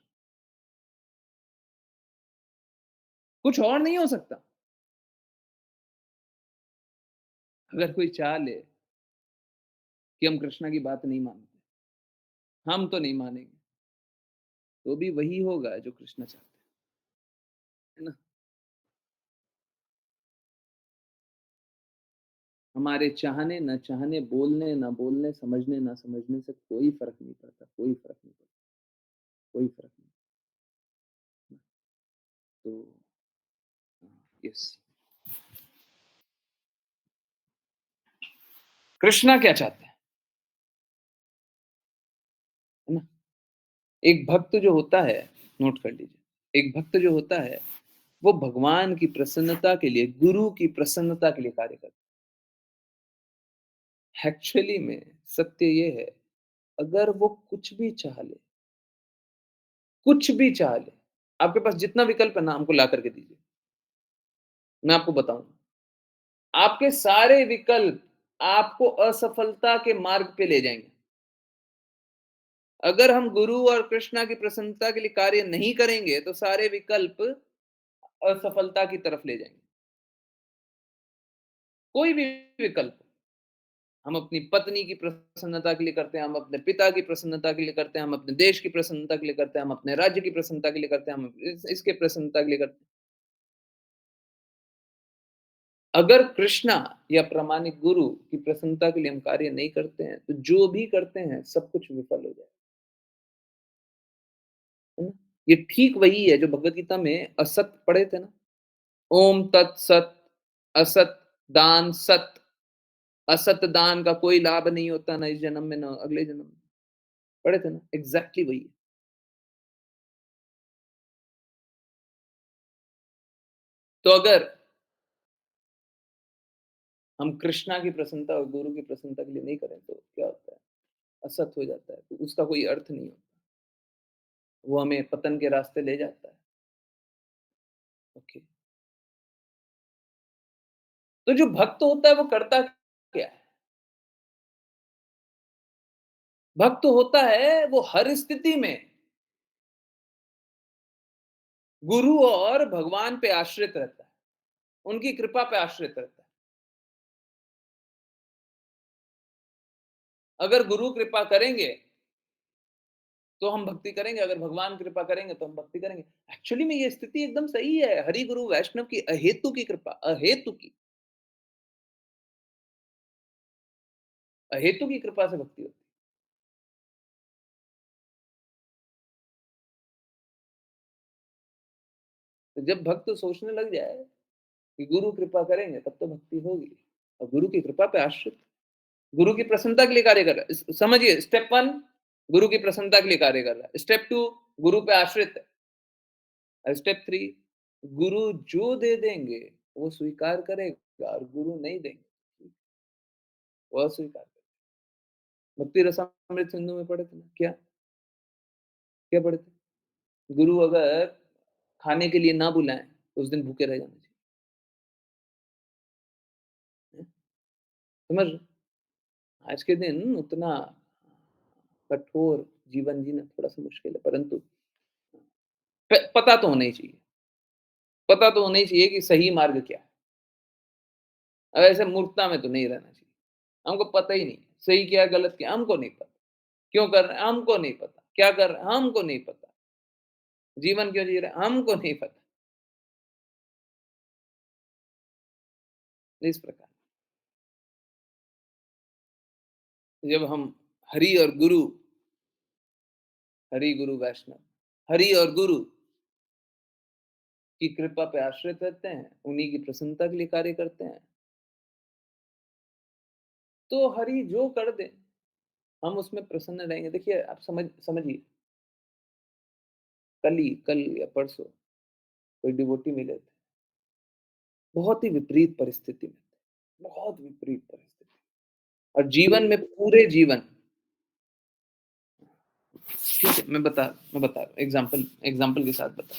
A: कुछ और नहीं हो सकता। अगर कोई चाह ले कि हम कृष्णा की बात नहीं मानते, हम तो नहीं मानेंगे, तो भी वही होगा जो कृष्णा चाहते हैं, है ना? हमारे चाहने, न चाहने, बोलने, न बोलने, समझने, ना समझने से कोई फ़र्क नहीं पड़ता, कोई फ़र्क नहीं पड़ता, कोई फ़र्क नहीं। तो यस, कृष्णा क्या चाहते हैं, है ना? एक भक्त जो होता है, नोट कर लीजिए, एक भक्त जो होता है, वो भगवान की प्रसन्नता के लिए, गुरु की प्रसन्नता के लिए कार्य करता है। एक्चुअली में सत्य ये है, अगर वो कुछ भी चाह ले, कुछ भी चाह ले, आपके पास जितना विकल्प है ना, हमको ला करके दीजिए, मैं आपको बताऊँगा। आपके सारे विकल्प आपको असफलता के मार्ग पे ले जाएँगे। अगर हम गुरु और कृष्णा की प्रसन्नता के लिए कार्य नहीं करेंगे, तो सारे विकल्प असफलता की तरफ ले जाएँगे। कोई भी विकल्प, हम अपनी पत्नी की प्रसन्नता के लिए करते हैं, हम अपने पिता की प्रसन्नता के लिए करते हैं, हम अपने देश की प्रसन्नता के लिए करते हैं, हम अपने राज्य की प्रसन्नता के लिए करते हैं, हम इसके प्रसन्नता के लिए करते हैं। अगर कृष्णा या प्रामाणिक गुरु की प्रसन्नता के लिए हम कार्य नहीं करते हैं, तो जो भी करते हैं, सब कुछ विफल हो जाएगा। है ना? ये ठीक वही है जो भगवत गीता में असत पढ़े थे ना, ओम तत्सत, असत दान सत, असत दान का कोई लाभ नहीं होता ना इस जन्म में ना अगले जन्म में, पढ़े थे ना, एग्जैक्टली वही है। तो अगर हम कृष्णा की प्रसन्नता और गुरु की प्रसन्नता के लिए नहीं करें तो क्या होता है, असत हो जाता है, तो उसका कोई अर्थ नहीं होता, वो हमें पतन के रास्ते ले जाता है। ओके, तो जो भक्त होता है वो करता क्या है? भक्त होता है वो हर स्थिति में गुरु और भगवान पे आश्रित रहता है, उनकी कृपा पे आश्रित रहता है। अगर गुरु कृपा करेंगे, तो हम भक्ति करेंगे, अगर भगवान कृपा करेंगे, तो हम भक्ति करेंगे। एक्चुअली में ये स्थिति एकदम सही है, हरि, गुरु, वैष्णव की अहेतु की कृपा, अहेतु की, अहेतु की कृपा से भक्ति होती है। तो जब भक्त सोचने लग जाए कि गुरु कृपा करेंगे, तब तो भक्ति होगी और गुरु की कृपा पे आश्रित, गुरु की प्रसन्नता के लिए कार्य कर रहा है। समझिए, स्टेप 1 गुरु की प्रसन्नता के लिए कार्य कर रहा है, स्टेप 2 गुरु पे आश्रित है, स्टेप 3 गुरु जो दे देंगे वो स्वीकार करेगा और गुरु नहीं देंगे वो अस्वीकार करेगा। भक्ति रसामृत सिंधु में पढ़े थे ना क्या, क्या पढ़ते? गुरु अगर खाने के लिए ना बुलाएँ, तो उस दिन भूखे रह जाना चाहिए। समझ रहे हो? आज के दिन उतना कठोर जीवन जीना थोड़ा-सा मुश्किल है, परंतु पता तो होना ही चाहिए। पता तो होना ही चाहिए कि सही मार्ग क्या है। अब ऐसे मूर्खता में तो नहीं रहना चाहिए। हमको पता ही नहीं, सही क्या है, गलत क्या है, हमको नहीं पता। क्यों कर रहे हैं, हमको नहीं पता। क्या कर रहे हैं, हमको नहीं पता। जीवन क्यों जी रहे हैं, हमको नहीं पता। इस प्रकार जब हम हरि और गुरु, हरि, गुरु, वैष्णव, हरि और गुरु की कृपा पे आश्रित रहते हैं, उन्हीं की प्रसन्नता के लिए कार्य करते हैं, तो हरि जो कर दे, हम उसमें प्रसन्न रहेंगे। देखिए, आप समझिए, कल या परसों कोई डिवोटी मिले थे, बहुत ही विपरीत परिस्थिति में थे, बहुत विपरीत परिस्थिति, और जीवन में पूरे जीवन, ठीक है, मैं बता रहा हूँ, एग्ज़ाम्पल एग्ज़ाम्पल के साथ बता,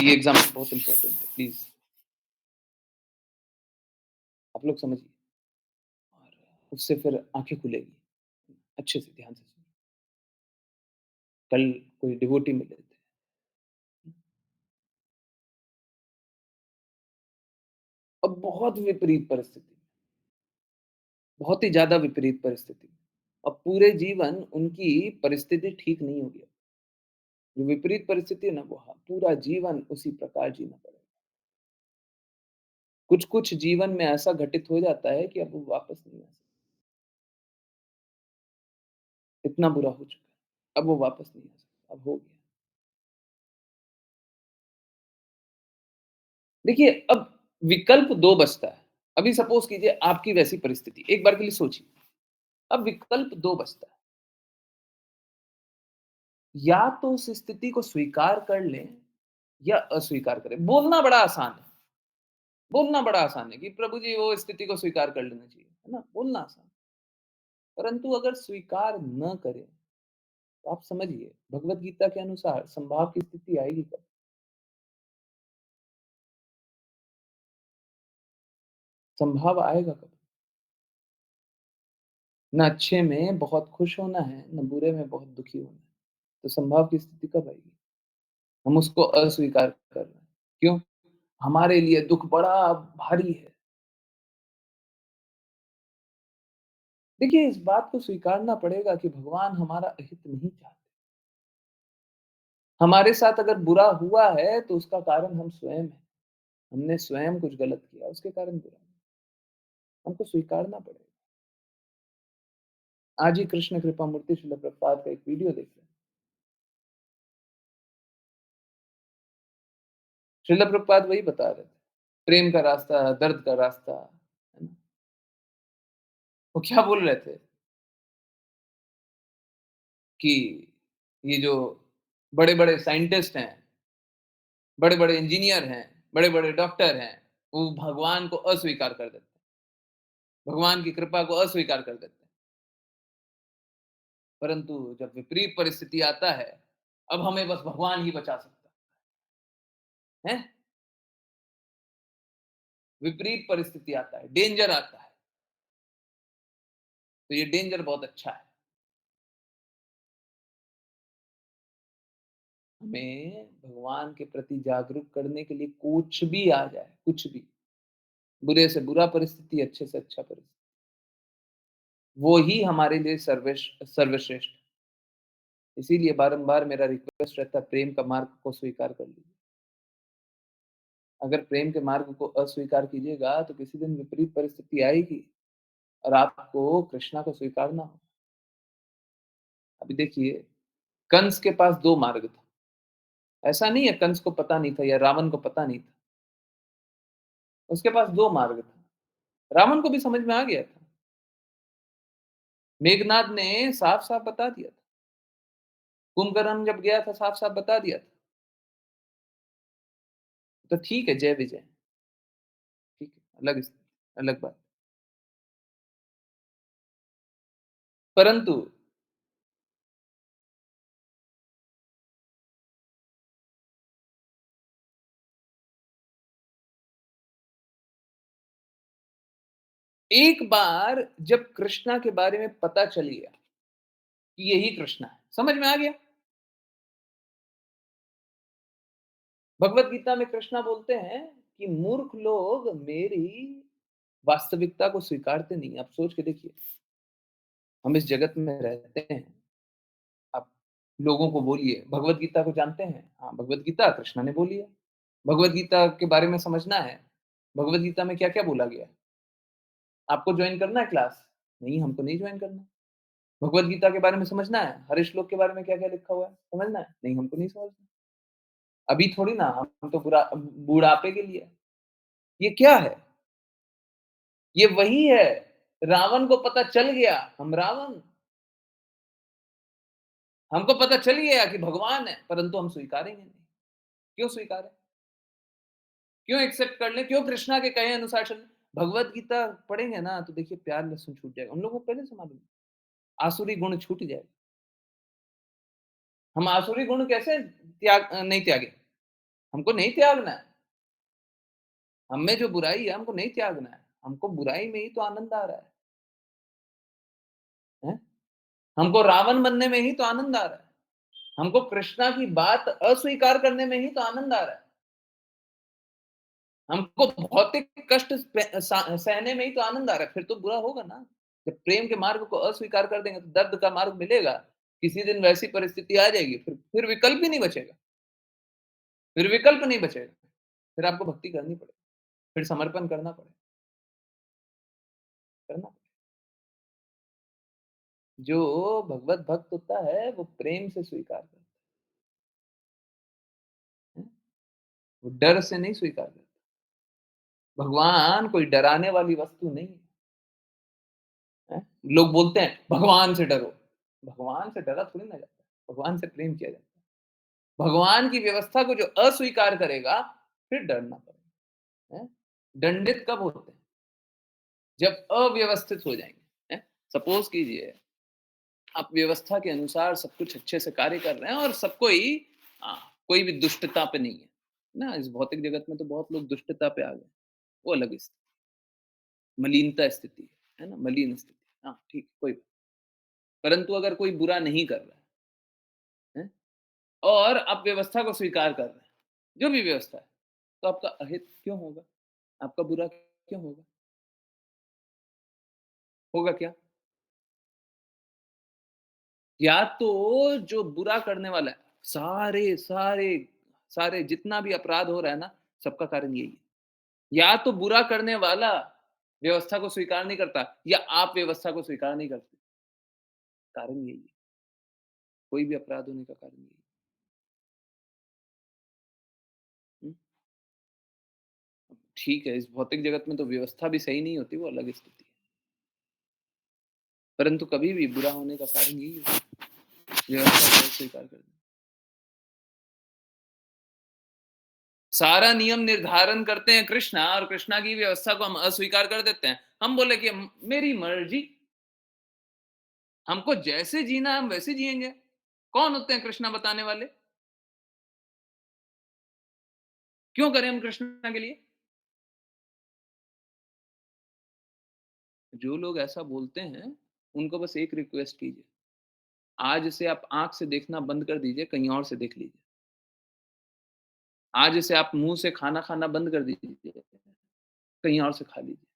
A: ये एग्ज़ाम्पल बहुत इम्पोर्टेंट है, प्लीज़ आप लोग समझिए, और उससे फिर आँखें खुलेगी। अच्छे से ध्यान से सुनिए। कल कोई डिवोटी मिले थे, अब बहुत विपरीत परिस्थिति, बहुत ही ज़्यादा विपरीत परिस्थिति। अब पूरे जीवन उनकी परिस्थिति ठीक नहीं होगी। जो विपरीत परिस्थिति है ना, वो हाँ, पूरा जीवन उसी प्रकार जीना पड़ेगा। कुछ-कुछ जीवन में ऐसा घटित हो जाता है कि अब वो वापस नहीं आ सकता। इतना बुरा हो चुका है। अब वो वापस नहीं आ सकता, अब हो गया। देखिए, अब विकल्प 2 बचता है। अभी सपोज़ कीजिए आपकी वैसी परिस्थिति, एक बार के लिए सोचिए। अब विकल्प 2 बचता है। या तो उस स्थिति को स्वीकार कर लें या अस्वीकार करें। बोलना बड़ा आसान है। बोलना बड़ा आसान है कि प्रभु जी वो स्थिति को स्वीकार कर लेना चाहिए, है ना? बोलना आसान है। परंतु अगर स्वीकार न करें, तो आप समझिए भगवत गीता के अनुसार संभाव की स्थिति आएगी कब? संभाव आएगा कब? ना अच्छे में बहुत खुश होना है, ना बुरे में बहुत दुखी होना है। तो संभाव की स्थिति कब आएगी? हम उसको अस्वीकार कर रहे हैं। क्यों? हमारे लिए दुःख बड़ा भारी है। देखिए, इस बात को स्वीकारना पड़ेगा कि भगवान हमारा अहित नहीं चाहते। हमारे साथ अगर बुरा हुआ है, तो उसका कारण हम स्वयं हैं। हमने स्वयं कुछ गलत किया, उसके कारण बुरा हुआ। हमको स्वीकारना पड़ेगा। आज ही कृष्ण कृपा मूर्ति श्रील प्रभुपाद का एक वीडियो देख रहे हैं। श्रील प्रभुपाद वही बता रहे थे। प्रेम का रास्ता, दर्द का रास्ता, है ना? वो क्या बोल रहे थे कि ये जो बड़े-बड़े साइंटिस्ट हैं, बड़े-बड़े इंजीनियर हैं, बड़े-बड़े डॉक्टर हैं, वो भगवान को अस्वीकार कर देते हैं। भगवान की कृपा को अस्वीकार कर देते हैं। परंतु जब विपरीत परिस्थिति आता है, अब हमें बस भगवान ही बचा सकता है। हैं? विपरीत परिस्थिति आता है, डेंजर आता है, तो ये डेंजर बहुत अच्छा है। हमें भगवान के प्रति जागरूक करने के लिए कुछ भी आ जाए, कुछ भी, बुरे से बुरा परिस्थिति, अच्छे से अच्छा परिस्थिति, वो ही हमारे लिए सर्वश्रेष्ठ। इसीलिए बारंबार मेरा रिक्वेस्ट रहता है, प्रेम का मार्ग को स्वीकार कर लीजिए। अगर प्रेम के मार्ग को अस्वीकार कीजिएगा, तो किसी दिन विपरीत परिस्थिति आएगी और आपको कृष्णा को स्वीकारना होगा। अभी देखिए, कंस के पास 2 मार्ग था। ऐसा नहीं है कंस को पता नहीं था या रावण को पता नहीं था। उसके पास 2 मार्ग था। रावण को भी समझ में आ गया था। मेघनाद ने साफ-साफ बता दिया था। कुंभकर्ण जब गया था साफ-साफ बता दिया था। तो ठीक है, जय विजय, ठीक है, अलग बात। परंतु एक बार जब कृष्णा के बारे में पता चल गया कि यही कृष्णा है, समझ में आ गया। भगवत गीता में कृष्णा बोलते हैं कि मूर्ख लोग मेरी वास्तविकता को स्वीकारते नहीं। आप सोच के देखिए, हम इस जगत में रहते हैं, आप लोगों को बोलिए भगवत गीता को जानते हैं? हाँ, भगवत गीता कृष्णा ने बोली है। भगवत गीता के बारे में समझना है, भगवत गीता में क्या-क्या बोला गया है? आपको जॉइन करना है क्लास? नहीं, हमको नहीं जॉइन करना। भगवत गीता के बारे में समझना है, हर श्लोक के बारे में क्या-क्या लिखा हुआ है, समझना है? नहीं, हमको नहीं समझना। अभी थोड़ी ना, हम तो बुढ़ापे के लिए है। ये क्या है? ये वही है, रावण को पता चल गया, हम रावण। हमको पता चल गया कि भगवान है, परंतु हम स्वीकारेंगे नहीं। क्यों स्वीकारें? क्यों एक्सेप्ट कर लें? क्यों कृष्णा के कहे अनुसार चलें? भगवत गीता पढ़ेंगे ना तो देखिए प्यार लहसुन छूट जाएगा। उन लोगों को पहले से मालूम है, आसुरी गुण छूट जाएगा। हम आसुरी गुण कैसे नहीं त्यागे? हमको नहीं त्यागना है। हम में जो बुराई है हमको नहीं त्यागना है। हमको बुराई में ही तो आनंद आ रहा है। हैं? हमको रावण बनने में ही तो आनंद आ रहा है। हमको कृष्णा की बात अस्वीकार करने में ही तो आनंद आ रहा है। हमको भौतिक कष्ट सहने में ही तो आनंद आ रहा है। फिर तो बुरा होगा ना। जब प्रेम के मार्ग को अस्वीकार कर देंगे तो दर्द का मार्ग मिलेगा। किसी दिन वैसी परिस्थिति आ जाएगी, फिर विकल्प ही नहीं बचेगा। फिर विकल्प नहीं बचेगा। फिर आपको भक्ति करनी पड़ेगी। फिर समर्पण करना पड़ेगा। करना जो भगवत भक्त होता है वो प्रेम से स्वीकार करता है। वो डर से नहीं स्वीकार करता। भगवान कोई डराने वाली वस्तु नहीं है। लोग बोलते हैं भगवान से डरो। भगवान से डरा थोड़ी ना जाता है। भगवान से प्रेम किया जाता है। भगवान की व्यवस्था को जो अस्वीकार करेगा फिर डरना पड़ेगा। हैं? दंडित कब होते हैं? जब अव्यवस्थित हो जाएंगे। सपोज कीजिए आप व्यवस्था के अनुसार सब कुछ अच्छे से कार्य कर रहे हैं और सबको ही कोई भी दुष्टता पे नहीं है ना। इस भौतिक जगत में तो बहुत लोग दुष्टता पे आ गए, वो अलग स्थिति, मलिनता स्थिति है ना, मलिन स्थिति। हाँ ठीक, कोई बात। परंतु अगर कोई बुरा नहीं कर रहा है और आप व्यवस्था को स्वीकार कर रहे हैं, जो भी व्यवस्था है, तो आपका अहित क्यों होगा? आपका बुरा क्यों होगा? होगा क्या? या तो जो बुरा करने वाला है, सारे सारे सारे जितना भी अपराध हो रहा है ना, सबका कारण यही है। या तो बुरा करने वाला व्यवस्था को स्वीकार नहीं करता, या आप व्यवस्था को स्वीकार नहीं करते। कारण यही है। कोई भी अपराध होने का कारण यही है। ठीक है, इस भौतिक जगत में तो व्यवस्था भी सही नहीं होती, वो अलग स्थिति है। परंतु कभी भी बुरा होने का कारण यही है, व्यवस्था को स्वीकार कर देना। सारा नियम निर्धारण करते हैं कृष्णा, और कृष्णा की व्यवस्था को हम अस्वीकार कर देते हैं। हम बोले कि मेरी मर्जी, हमको जैसे जीना है हम वैसे जिएंगे। कौन होते हैं कृष्णा बताने वाले? क्यों करें हम कृष्णा के लिए? जो लोग ऐसा बोलते हैं उनको बस एक रिक्वेस्ट कीजिए, आज से आप आंख से देखना बंद कर दीजिए, कहीं और से देख लीजिए। आज से आप मुंह से खाना खाना बंद कर दीजिए, कहीं और से खा लीजिए।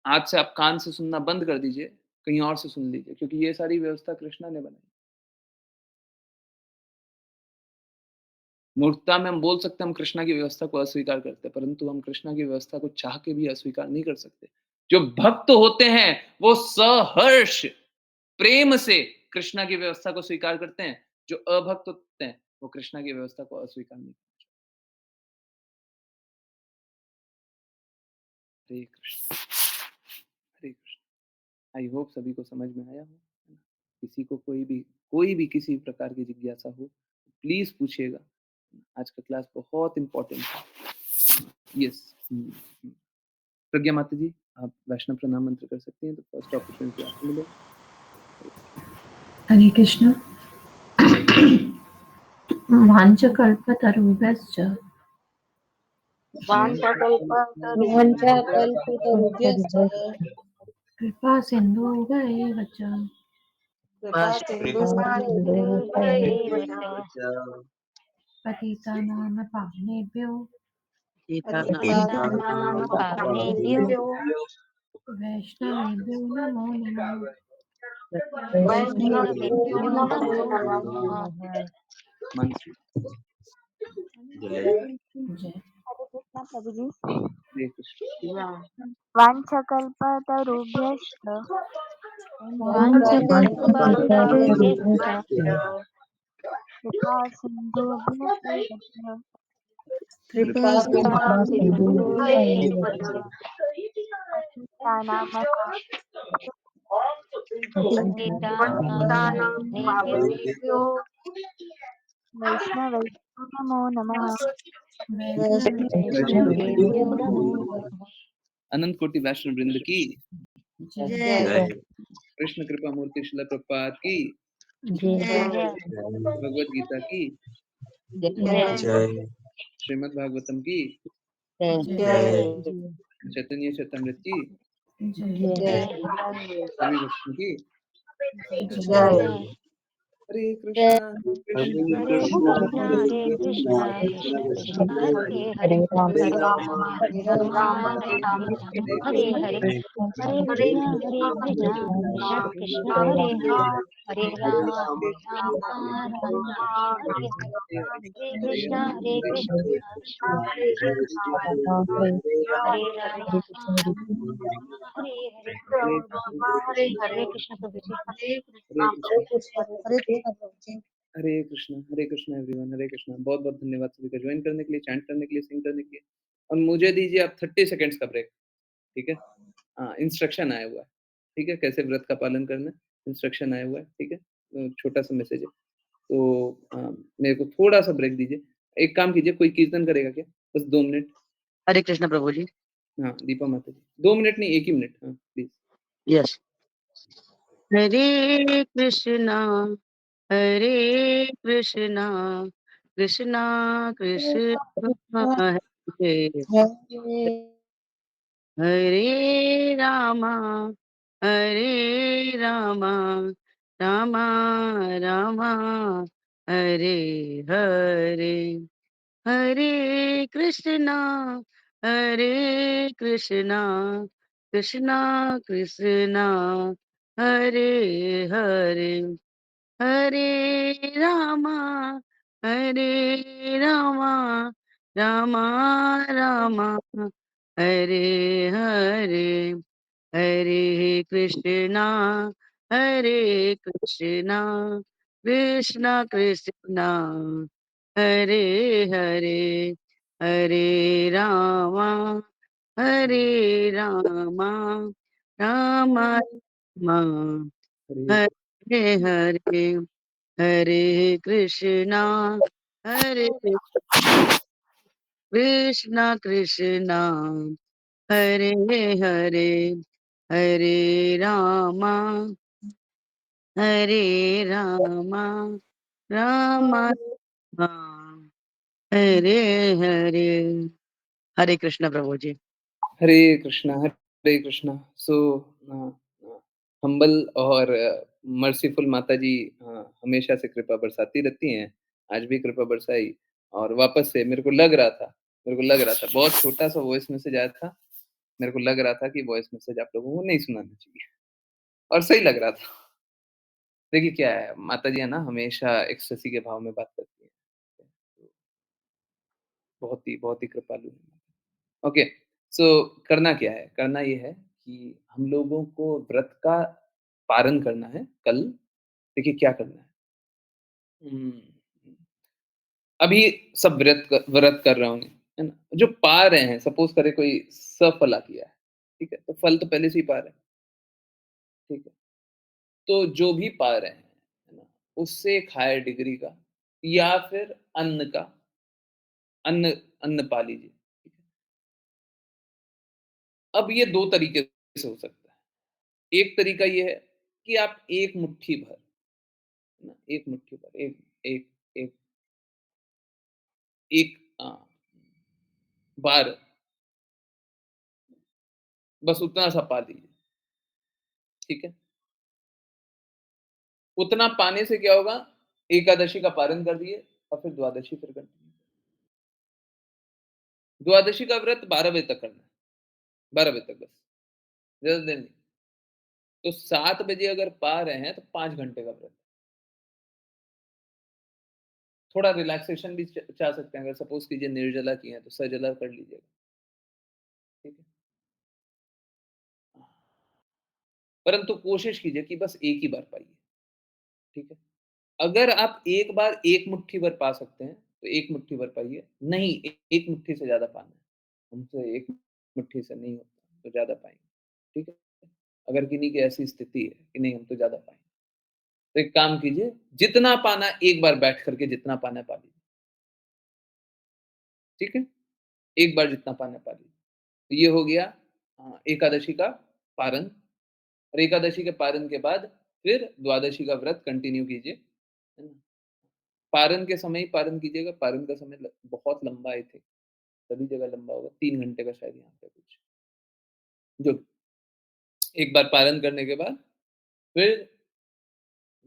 A: आज से आप कान से सुनना बंद कर दीजिए, कहीं और से सुन लीजिए, क्योंकि ये सारी व्यवस्था कृष्णा ने बनाई। मूर्खता में हम बोल सकते हैं हम कृष्णा की व्यवस्था को अस्वीकार करते हैं, परंतु हम कृष्णा की व्यवस्था को चाह के भी अस्वीकार नहीं कर सकते। जो भक्त होते हैं वो सहर्ष प्रेम से कृष्णा की व्यवस्था को स्वीकार करते हैं। जो अभक्त होते हैं वो कृष्णा की व्यवस्था को अस्वीकार नहीं करते। हरे कृष्ण, हरे कृष्ण। आई होप सभी को समझ में आया हो। किसी को कोई भी किसी प्रकार की जिज्ञासा हो प्लीज पूछिएगा। आज का क्लास बहुत इंपॉर्टेंट है। यस। प्रज्ञा माता जी, आप वैष्णव प्रणाम मंत्र कर सकती हैं, तो फर्स्ट अपॉर्चुनिटी आपको मिलेगा।
D: हरे कृष्ण। वाञ्छकल्पतरुभ्यश्च
C: वाञ्छाकल्पतरुभ्यश्च
D: कृपा सिन्धुभ्येव च
C: कृपा सिन्धुभ्येव च
D: पतितानां पावनेभ्यो
C: पतितानां
D: वैष्णवेभ्यो नमो नमः।
C: वैष्णवेभ्यो नमो नमः।
D: जय
E: हरे कृष्णा प्रभु जी।
A: हरे कृष्ण।
E: वाञ्छकल्पतरुभ्यश्च
C: वाञ्छाकल्पतरुभ्यश्च
E: कृपा सिन्धुभ्यः एव च
C: कृपा
E: कृपा
C: सिन्धुभ्येव
E: सिन्धुभ्यः
C: च
E: पतितानां
C: पतितानां
E: वैष्णवेभ्यो नमो नमः।
D: वैष्णवेभ्यो
C: वैष्णवेभ्यो नमो
A: अनंत कोटि वैष्णव वृंद की
D: जय
C: जय
A: कृष्ण कृपा मूर्ति शिला प्रपात की
C: जय
E: जय
A: भगवत गीता की
C: जय
A: श्रीमद् भागवतम की
D: जय
C: जय
A: चैतन्य चैतन्यमृत की
D: जय
C: जय
A: सभी भक्तों की
D: जय
C: जय
E: जय
A: हरे कृष्णा
E: हरे
A: हरे
E: कृष्णा कृष्ण कृष्ण हरे हरे हरे राम राम राम हरे हरे हरे कृष्णा कृष्ण कृष्ण हरे हरे हरे राम राम हरे हरे हरे कृष्णा कृष्ण हरे राम हरे हरे हरे कृष्ण प्रभु जी।
C: हरे कृष्ण प्रभु जी।
A: हरे कृष्णा एवरीवन। हरे कृष्णा। बहुत बहुत धन्यवाद सभी का ज्वाइन करने के लिए, चैंट करने के लिए, सिंग करने के लिए। और मुझे दीजिए आप 30 सेकंड्स का ब्रेक। ठीक है। हाँ, इंस्ट्रक्शन आया हुआ है। ठीक है, कैसे व्रत का पालन करना है, इंस्ट्रक्शन आया हुआ है। ठीक है, छोटा सा मैसेज है। तो मेरे को थोड़ा सा ब्रेक दीजिए। एक काम कीजिए, कोई कीर्तन करेगा क्या? बस 2 मिनट।
F: हरे कृष्ण प्रभु जी।
A: हाँ, दीपा माता जी। 2 मिनट नहीं, 1 ही मिनट। हाँ प्लीज।
F: यस। हरे कृष्णा हरे कृष्णा कृष्णा कृष्णा हरे हरे रामा हरे रामा रामा रामा हरे हरे हरे कृष्णा कृष्णा कृष्णा हरे हरे हरे रामा रामा रामा हरे हरे हरे कृष्णा कृष्णा कृष्णा हरे हरे हरे रामा रामा रामा
A: हरे
F: हरे हरे हरे कृष्णा हरे हरे हरे रामा रामा राम हरे हरे हरे कृष्ण प्रभु जी।
A: हरे कृष्णा। हरे कृष्णा। सो हम्बल और मर्सीफुल माता जी हमेशा से कृपा बरसाती रहती हैं। आज भी कृपा बरसाई। और वापस से मेरे को लग रहा था बहुत छोटा सा वॉइस मैसेज आया था। मेरे को लग रहा था कि वॉइस मैसेज आप लोगों को नहीं सुनाना चाहिए। और सही लग रहा था। देखिए क्या है, माता जी है ना, हमेशा एक्सटेसी के भाव में बात करती हैं। तो बहुत ही कृपालु हैं। ओके। सो करना क्या है? करना ये है कि हम लोगों को व्रत का पारण करना है कल। देखिए क्या करना है। हुँ, अभी सब व्रत कर रहे होंगे, है ना? जो पा रहे हैं, सपोज़ करें कोई सफला किया है, ठीक है? तो फल तो पहले से ही पा रहे हैं, ठीक है? तो जो भी पा रहे हैं, है ना? उससे एक हायर डिग्री का या फिर अन्न अन्न पा लीजिए, ठीक है? अब ये 2 तरीके से हो सकता है। एक तरीका ये है कि आप एक मुट्ठी भर, है ना? एक मुट्ठी भर, एक एक एक एक 12 बस उतना सा पा लीजिए, ठीक है? उतना पाने से क्या होगा, एकादशी का पारण कर दिए और फिर द्वादशी फिर कंटिन्यू। द्वादशी का व्रत 12 बजे तक करना है, 12 बजे तक बस, ज़्यादा देर नहीं। तो 7 बजे अगर पा रहे हैं तो 5 घंटे का व्रत। थोड़ा रिलैक्सेशन भी चाह सकते हैं, अगर सपोज़ कीजिए निर्जला किए हैं तो सजला कर लीजिएगा, ठीक है? परंतु कोशिश कीजिए कि बस एक ही बार पाइए, ठीक है? अगर आप एक बार 1 मुट्ठी भर पा सकते हैं, तो 1 मुट्ठी भर पाइए, नहीं 1 मुट्ठी से ज़्यादा पाना है, हमसे 1 मुट्ठी से नहीं होता, तो ज़्यादा पाएँगे, ठीक है? अगर किन्हीं की ऐसी स्थिति है कि नहीं हम तो ज़्यादा पाएँगे, तो एक काम कीजिए, जितना पाना है एक बार बैठ कर के जितना पाना है पा लीजिए, ठीक है? एक बार जितना पाना है पा लीजिए। तो ये हो गया एकादशी का पारण और एकादशी के पारण के बाद फिर द्वादशी का व्रत कंटिन्यू कीजिए, है ना? पारण के समय ही पारण कीजिएगा, पारण का समय ल बहुत लंबा आई थिंक, सभी जगह लंबा होगा, 3 घंटे का शायद यहाँ पे कुछ। जो एक बार पारण करने के बाद फिर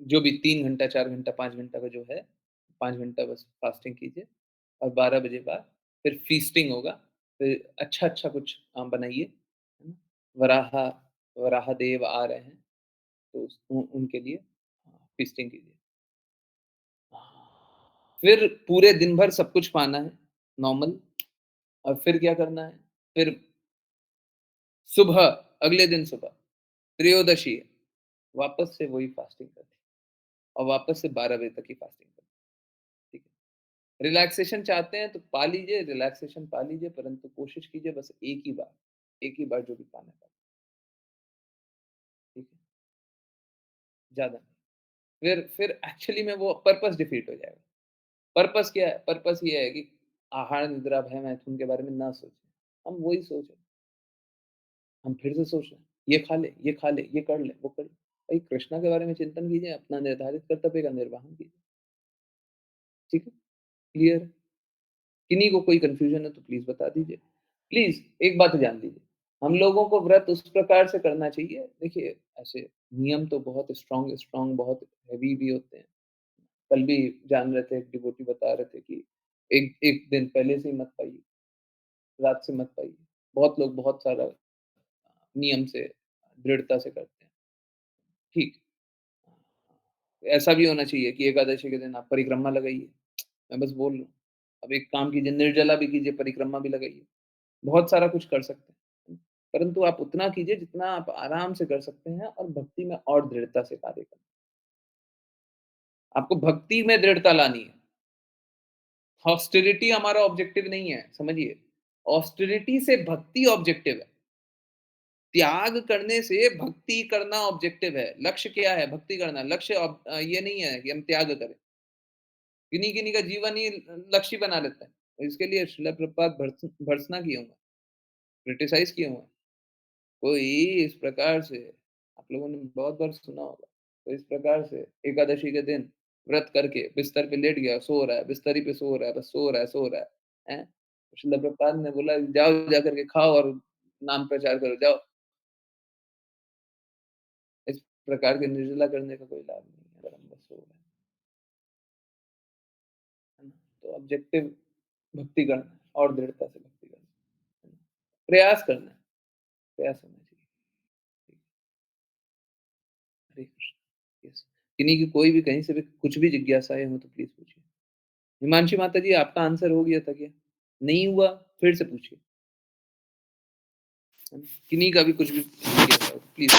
A: जो भी 3 घंटा, 4 घंटा, 5 घंटा का जो है, 5 घंटा बस फास्टिंग कीजिए और 12 बजे बाद फिर फीस्टिंग होगा। फिर अच्छा-अच्छा कुछ बनाइए, है ना? वराह वराह देव आ रहे हैं, तो उनके लिए फीस्टिंग कीजिए। फिर पूरे दिन भर सब कुछ पाना है, नॉर्मल और फिर क्या करना है, फिर सुबह अगले दिन सुबह त्रयोदशी है, वापस से वही फास्टिंग करनी है और वापस से 12 बजे तक की फास्टिंग करनी है, ठीक है। रिलैक्सेशन चाहते हैं तो पा लीजिए, रिलैक्सेशन पा लीजिए, परंतु कोशिश कीजिए बस एक ही बार जो भी पाना है, ठीक है, ज़्यादा नहीं। फिर एक्चुअली में वो पर्पस डिफीट हो जाएगा। पर्पस क्या है? पर्पस ये है कि आहार, निद्रा, भय, मैथुन के बारे में ना सोचें। हम वही सोच रहे हैं, हम फिर से सोच रहे हैं, ये खा ले, ये खा ले, ये कर ले, वो कर ले। भाई कृष्णा के बारे में चिंतन कीजिए, अपना निर्धारित कर्तव्य का निर्वहन कीजिए, ठीक है? क्लियर है? किन्हीं को कोई कन्फ्यूज़न है तो प्लीज़ बता दीजिए। प्लीज़ एक बात जान लीजिए, हम लोगों को व्रत उस प्रकार से करना चाहिए, देखिए ऐसे नियम तो बहुत स्ट्रॉन्ग स्ट्रॉन्ग बहुत हेवी भी होते हैं। कल भी जान रहे थे, एक डिवोटी बता रहे थे कि एक एक दिन पहले से ही मत पाइए, रात से मत पाइए। बहुत लोग बहुत सारा नियम से, दृढ़ता से करते हैं, ठीक। ऐसा भी होना चाहिए कि एकादशी के दिन आप परिक्रमा लगाइए, मैं बस बोल रहा हूँ। अब एक काम कीजिए, निर्जला भी कीजिए, परिक्रमा भी लगाइए, बहुत सारा कुछ कर सकते हैं। परंतु आप उतना कीजिए जितना आप आराम से कर सकते हैं और भक्ति में और दृढ़ता से कार्य करें। आपको भक्ति में दृढ़ता लानी है। ऑस्टेरिटी हमारा ऑब्जेक्टिव नहीं है, समझिए। ऑस्टेरिटी से भक्ति ऑब्जेक्टिव है। त्याग करने से भक्ति करना ऑब्जेक्टिव है। लक्ष्य क्या है? भक्ति करना। लक्ष्य ये नहीं है कि हम त्याग करें। किन्हीं-किन्हीं का जीवन ही लक्ष्य बना लेते हैं। इसके लिए श्रील प्रभुपाद भर्त्सना किए हुए हैं, क्रिटिसाइज़ किए हुए हैं। कोई इस प्रकार से आप लोगों ने बहुत बार सुना होगा, तो इस प्रकार से एकादशी के दिन व्रत करके बिस्तर पे लेट गया, सो रहा है, बिस्तर ही पे सो रहा है, बस सो रहा है, हैं? श्रील प्रभुपाद ने बोला जाओ जा कर के खाओ और नाम प्रचार करो, जाओ। इस प्रकार के निर्जला करने का कोई लाभ नहीं है, अगर हम बस सो रहे हैं, है ना? तो ऑब्जेक्टिव भक्ति करना है और दृढ़ता से भक्ति करना है ना? प्रयास करना है, प्रयास होना चाहिए। ठीक, हरे कृष्ण। यस। किन्हीं की कोई भी कहीं से भी कुछ भी जिज्ञासाएँ हो तो प्लीज़ पूछिए। हिमांशी माता जी आपका आंसर हो गया था क्या? नहीं हुआ फिर से पूछिए, है ना? किन्हीं का भी कुछ भी जिज्ञासा हो प्लीज़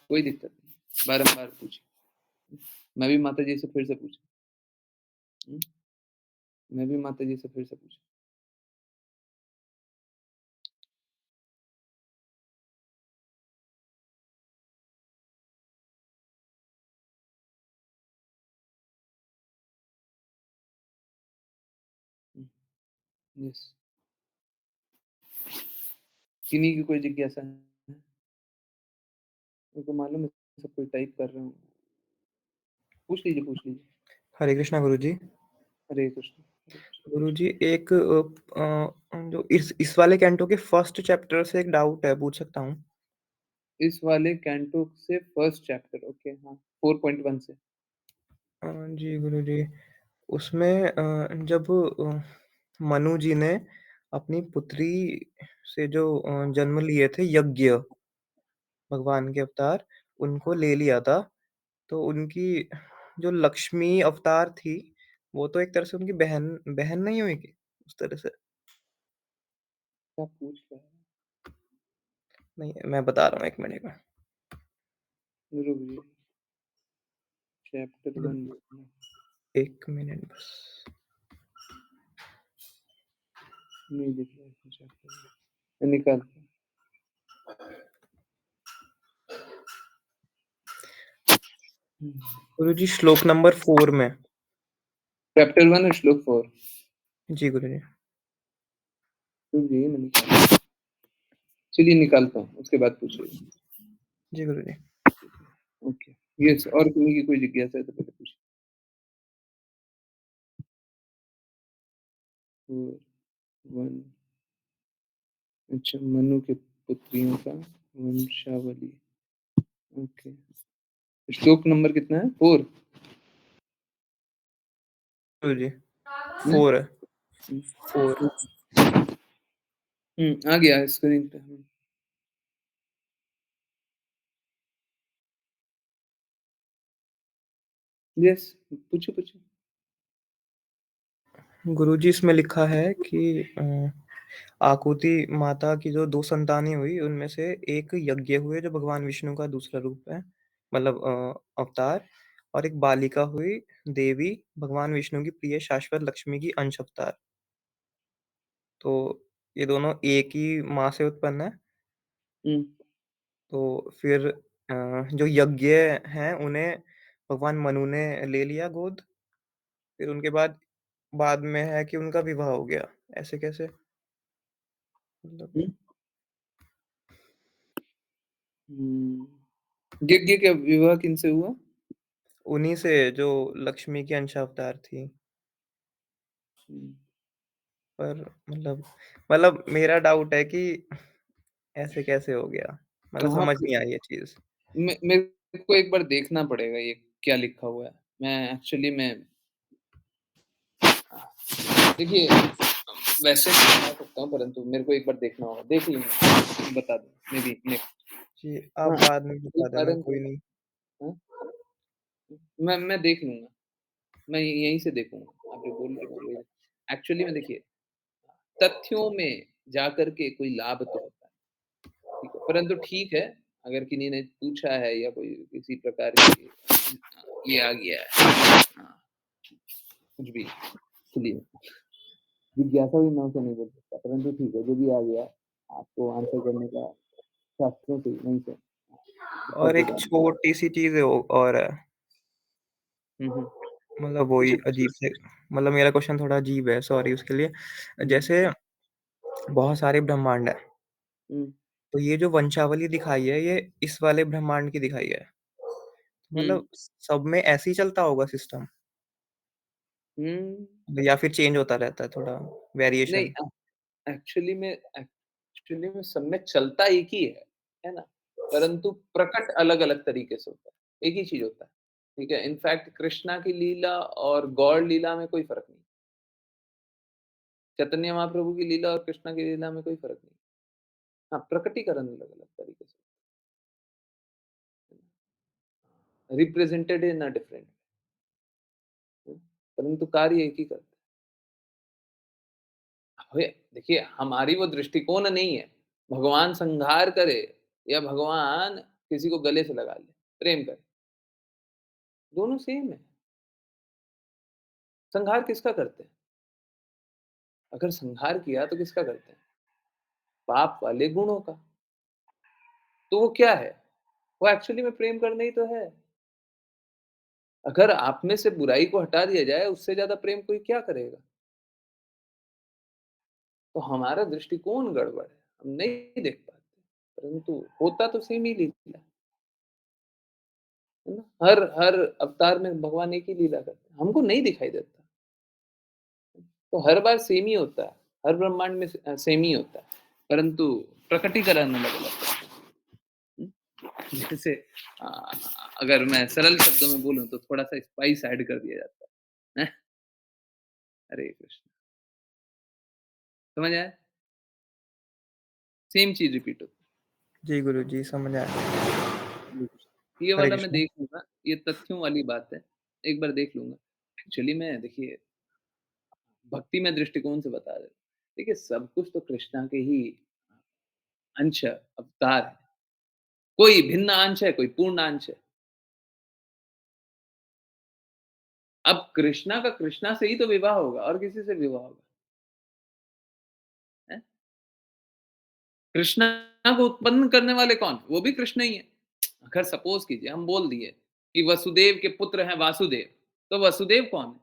A: कोई दिक्कत नहीं, बारंबार पूछिए। मैं भी माता जी से फिर से पूछा, हुँ? मैं भी माता जी से फिर से पूछा। हुँ, यस। किन्हीं की कोई जिज्ञासा है? मेरे को मालूम है सब कोई टाइप कर रहे होंगे। पूछ लीजिए, पूछ लीजिए।
G: हरे कृष्णा गुरुजी।
A: हरे कृष्ण।
G: गुरुजी एक जो इस वाले कैंटो के फर्स्ट चैप्टर से एक डाउट है, पूछ सकता हूँ?
A: इस वाले कैंटो से फर्स्ट चैप्टर ओके हाँ, 4.1 से।
G: जी गुरुजी। उसमें जब मनु जी ने अपनी पुत्री से जो जन्म लिए थे यज्ञ, भगवान के अवतार, उनको ले लिया था, तो उनकी जो लक्ष्मी अवतार थी, वो तो एक तरह से उनकी बहन बहन नहीं हुई क्या? उस तरह से?
A: क्या पूछ रहे हैं?
G: नहीं, मैं बता रहा हूँ 1 मिनट में।
A: रुक जाइए, चैप्टर
G: गुरु
A: 1
G: 1 मिनट बस।
A: नहीं दिख रहा है चैप्टर, मैं निकालता हूँ।
G: गुरुजी श्लोक नंबर 4 में।
A: चैप्टर 1 और श्लोक 4
G: जी गुरुजी।
A: रुक जाइए मैं निकाल चलिए निकालता हूँ, उसके बाद पूछिए।
G: जी गुरुजी।
A: ओके, यस और किसी की कोई जिज्ञासा है तो पहले पूछिए। 4, 1 अच्छा, मनु के पुत्रियों का वंशावली। ओके, श्लोक नंबर कितना है? 4
G: गुरुजी,
A: हुँ,
G: 4 है,
A: हुँ,
G: 4।
A: आ गया है स्क्रीन पे। यस, पूछो, पूछो।
G: गुरुजी इसमें लिखा है कि आकुति माता की जो 2 संतानें हुई, उनमें से एक यज्ञ हुए जो भगवान विष्णु का दूसरा रूप है, मतलब अवतार, और एक बालिका हुई देवी, भगवान विष्णु की प्रिय शाश्वत लक्ष्मी की अंश अवतार। तो ये दोनों एक ही माँ से उत्पन्न है।
A: हुँ,
G: तो फिर जो यज्ञ हैं उन्हें भगवान मनु ने ले लिया गोद, फिर उनके बाद बाद में है कि उनका विवाह हो गया। ऐसे कैसे? मतलब
A: हुँ, हुँ। यज्ञ का विवाह किनसे हुआ?
G: उन्हीं से जो लक्ष्मी की अंशावतार थी।
A: हुँ,
G: पर मतलब मेरा डाउट है कि ऐसे कैसे हो गया? मतलब
A: कहाँ
G: समझ
A: पे?
G: नहीं आई ये चीज़।
A: मेरे को एक बार देखना पड़ेगा ये क्या लिखा हुआ है। मैं एक्चुअली में देखिए वैसे तो बता सकता हूँ परंतु मेरे को एक बार देखना होगा। देख लूँगा, बता दूँ मे बी नेक्स्ट।
G: जी, आप
A: हाँ,
G: बाद में
A: एक
G: बता देना,
A: कारण
G: कोई नहीं।
A: हाँ, मैं देख लूँगा। मैं यहीं से देखूँगा। आप जो बोल रहे हो वही एक्चुअली में देखिए, तथ्यों में जाकर के कोई लाभ तो होता है, ठीक है। परंतु ठीक है, अगर किन्हीं ने पूछा है या कोई किसी प्रकार की ये आ गया है, हाँ, कुछ भी चलिए जिज्ञासा भी मैं उसे नहीं बोल सकता, परंतु ठीक है, जो भी आ गया, आपको आंसर करने का शास्त्रों से नहीं से
G: और
A: फर्ज
G: एक
A: डाल
G: छोटी-सी चीज़ है और है,
A: हुँ।
G: मतलब वही
A: पूछिए, पूछिए।
G: अजीब से, मतलब मेरा क्वेश्चन थोड़ा अजीब है, सॉरी उसके लिए।
A: हुँ,
G: जैसे बहुत सारे ब्रह्मांड हैं,
A: हुँ,
G: तो ये जो वंशावली दिखाई है, ये इस वाले ब्रह्मांड की दिखाई है।
A: हुँ,
G: मतलब सब में ऐसे ही चलता होगा सिस्टम,
A: हुँ।
G: या फिर चेंज होता रहता है थोड़ा
A: नहीं
G: वेरिएशन?
A: एक्चुअली में सब में चलता एक ही है ना? परंतु प्रकट अलग-अलग तरीके से होता है, एक ही चीज़ होता है, ठीक है? इनफैक्ट कृष्णा की लीला और गौड़ लीला में कोई फ़र्क नहीं। चैतन्य महाप्रभु की लीला और कृष्णा की लीला में कोई फ़र्क नहीं। हाँ, प्रकटीकरण अलग-अलग तरीके से रिप्रेजेंटेड इन अ डिफरेंट परंतु कार्य एक ही करते हैं। अबे देखिए, हमारी वो दृष्टिकोण नहीं है, भगवान संहार करे या भगवान किसी को गले से लगा ले, प्रेम करे, दोनों सेम है। संहार किसका करते हैं? अगर संहार किया तो किसका करते हैं? पाप वाले गुणों का। तो वो क्या है? वो एक्चुअली में प्रेम करना ही तो है। अगर आप में से बुराई को हटा दिया जाए, उससे ज़्यादा प्रेम कोई क्या करेगा? तो हमारा दृष्टिकोण गड़बड़ है, हम नहीं देख पाते, परंतु होता तो सेम ही लीला, है ना? हर हर अवतार में भगवान एक ही लीला करते हैं, हमको नहीं दिखाई देता। तो हर बार सेम ही होता है, हर ब्रह्मांड में सेम ही होता है, परंतु प्रकटीकरण अलग-अलग होता है। हुँ? जैसे अ, अगर मैं सरल शब्दों में बोलूँ तो थोड़ा-सा स्पाइस ऐड कर दिया जाता है। हैं? हरे कृष्ण, समझ आया? सेम चीज़ रिपीट होती
G: जी गुरुजी, समझ आया।
A: है। ये
G: हरे
A: वाला मैं
G: कृष्ण।
A: देख लूँगा, ये तथ्यों वाली बात है, एक बार देख लूँगा। एक्चुअली मैं देखिए भक्तिमय दृष्टिकोण से बता रहे हैं। देखिए सब कुछ तो कृष्णा के ही अंश है, अवतार है। कोई भिन्न अंश है, कोई पूर्ण अंश है। अब कृष्णा का कृष्णा से ही तो विवाह होगा और किसी से विवाह होगा, हैं? कृष्णा को उत्पन्न करने वाले कौन? वो भी कृष्ण ही है। अगर सपोज़ कीजिए हम बोल दिए कि वसुदेव के पुत्र हैं वासुदेव, तो वसुदेव कौन है?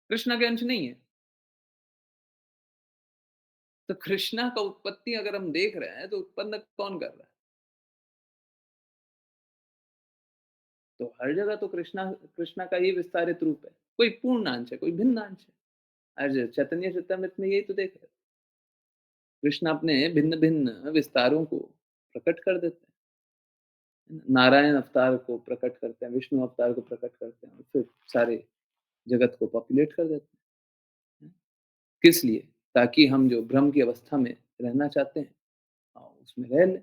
A: कृष्णा के अंश नहीं है। तो कृष्णा का उत्पत्ति अगर हम देख रहे हैं, तो उत्पन्न कौन कर रहा है? तो हर जगह तो कृष्णा कृष्णा का ही विस्तारित रूप है। कोई पूर्ण अंश है, कोई भिन्न अंश है। आज चैतन्य चरितामृत में यही तो देख रहे हैं। कृष्ण अपने भिन्न-भिन्न विस्तारों को प्रकट कर देते हैं। नारायण अवतार को प्रकट करते हैं, विष्णु अवतार को प्रकट करते हैं और फिर सारे जगत को पॉपुलेट कर देते हैं। किस लिए? ताकि हम जो भ्रम की अवस्था में रहना चाहते हैं उसमें रह लें।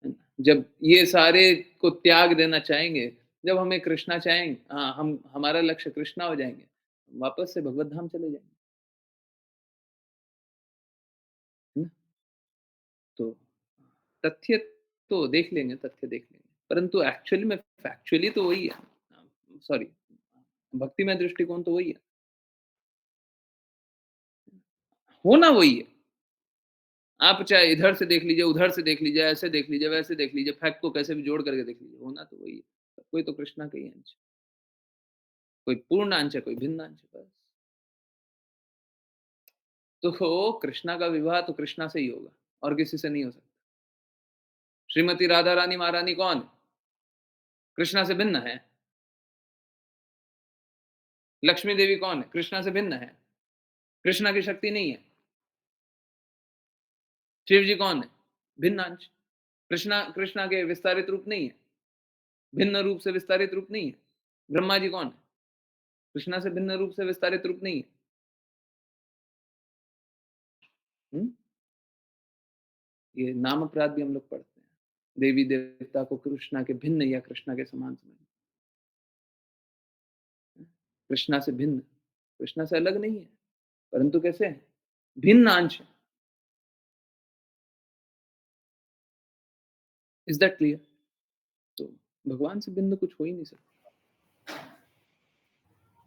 A: है ना? जब ये सारे को त्याग देना चाहेंगे, जब हमें कृष्णा चाहेंगे हम हमारा लक्ष्य कृष्णा हो जाएँगे, वापस से भगवत धाम चले जाएँगे। है ना? तो तथ्य तो देख लेंगे, तथ्य देख लेंगे, परंतु एक्चुअली में फैक्चुअली तो वही है। सॉरी भक्तिमय दृष्टिकोण तो वही है, होना वही है। आप चाहे इधर से देख लीजिए, उधर से देख लीजिए, ऐसे देख लीजिए, वैसे देख लीजिए, फैक्ट को कैसे भी जोड़ करके देख लीजिए, होना तो वही है। कोई तो कृष्णा का ही अंश है, कोई पूर्ण अंश है, कोई भिन्न अंश है, बस। तो कृष्णा का विवाह तो कृष्णा से ही होगा और किसी से नहीं हो सकता। श्रीमती राधा रानी महारानी कौन है? कृष्णा से भिन्न है। लक्ष्मी देवी कौन है? कृष्णा से भिन्न है। कृष्णा की शक्ति नहीं है। शिव जी कौन है? भिन्न अंश। कृष्णा कृष्णा के विस्तारित रूप नहीं है। भिन्न रूप से विस्तारित रूप नहीं है। ब्रह्मा जी कौन है? कृष्णा से भिन्न रूप से विस्तारित रूप नहीं है। हुँ? ये नाम अपराध भी हम लोग पढ़ते हैं। देवी देवता को कृष्णा के भिन्न या कृष्णा के समान समझना। कृष्णा से भिन्न, कृष्णा से अलग नहीं है, परंतु कैसे है? भिन्न अंश है। Is that clear? तो भगवान से भिन्न कुछ हो ही नहीं सकता,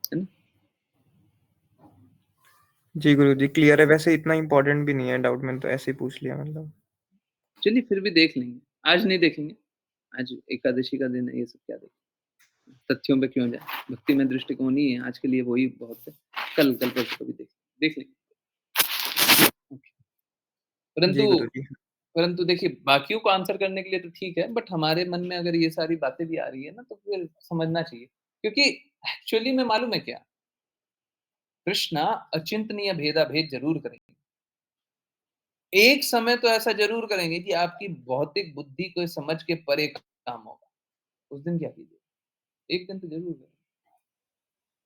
A: है ना?
G: जी गुरुजी, क्लियर है। वैसे इतना इम्पोर्टेंट भी नहीं है डाउट, मैंने तो ऐसे ही पूछ लिया मतलब।
A: चलिए फिर भी देख लेंगे। आज नहीं देखेंगे, आज एकादशी का दिन है, ये सब क्या देखें? तथ्यों पे क्यों जाएँ? भक्तिमय दृष्टिकोण ही है, आज के लिए वही बहुत है। कल परसों कभी देख लेंगे। ओके।
G: जी
A: परंतु
G: गुरुजी।
A: परंतु देखिए बाकियों को आंसर करने के लिए तो ठीक है, बट हमारे मन में अगर ये सारी बातें भी आ रही है ना, तो फिर समझना चाहिए। क्योंकि एक्चुअली में मालूम है क्या? कृष्णा अचिंतनीय भेदाभेद ज़रूर करेंगे। एक समय तो ऐसा ज़रूर करेंगे कि आपकी भौतिक बुद्धि को समझ के परे काम होगा। उस दिन क्या कीजिए? एक दिन तो ज़रूर करेंगे।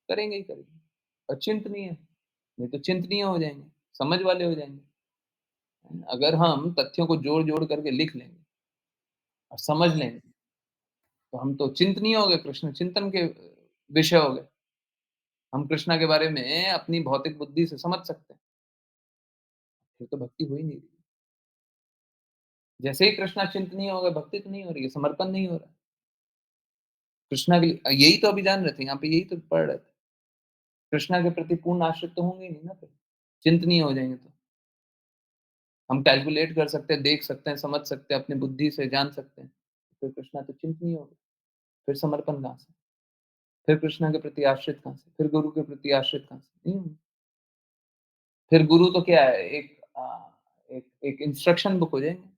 A: करेंगे ही करेंगे। अचिंतनीय, नहीं तो चिंतनीय हो जाएँगे, समझ वाले हो जाएँगे। अगर हम तथ्यों को जोड़-जोड़ करके लिख लेंगे और समझ लेंगे, तो हम तो चिंतनीय हो गए, कृष्ण चिंतन के विषय हो गए। हम कृष्णा के बारे में अपनी भौतिक बुद्धि से समझ सकते हैं। फिर तो भक्ति हो ही नहीं रही। जैसे ही कृष्णा चिंतनीय हो गए, भक्ति तो नहीं हो रही है, समर्पण नहीं हो रहा है। कृष्णा के लिए यही तो अभी जान रहे थे, यहाँ पे यही तो पढ़ रहे थे। कृष्णा के प्रति पूर्ण आश्रित तो होंगे ही नहीं ना फिर, चिंतनीय हो जाएँगे तो। हम कैलकुलेट कर सकते हैं, देख सकते हैं, समझ सकते हैं, अपनी बुद्धि से जान सकते हैं। फिर कृष्णा तो चिंतनीय हो गए, फिर समर्पण कहाँ से? फिर कृष्णा के प्रति आश्रित कहाँ से? फिर गुरु के प्रति आश्रित कहाँ से? नहीं होंगे। फिर गुरु तो क्या है एक एक इंस्ट्रक्शन बुक हो जाएँगे,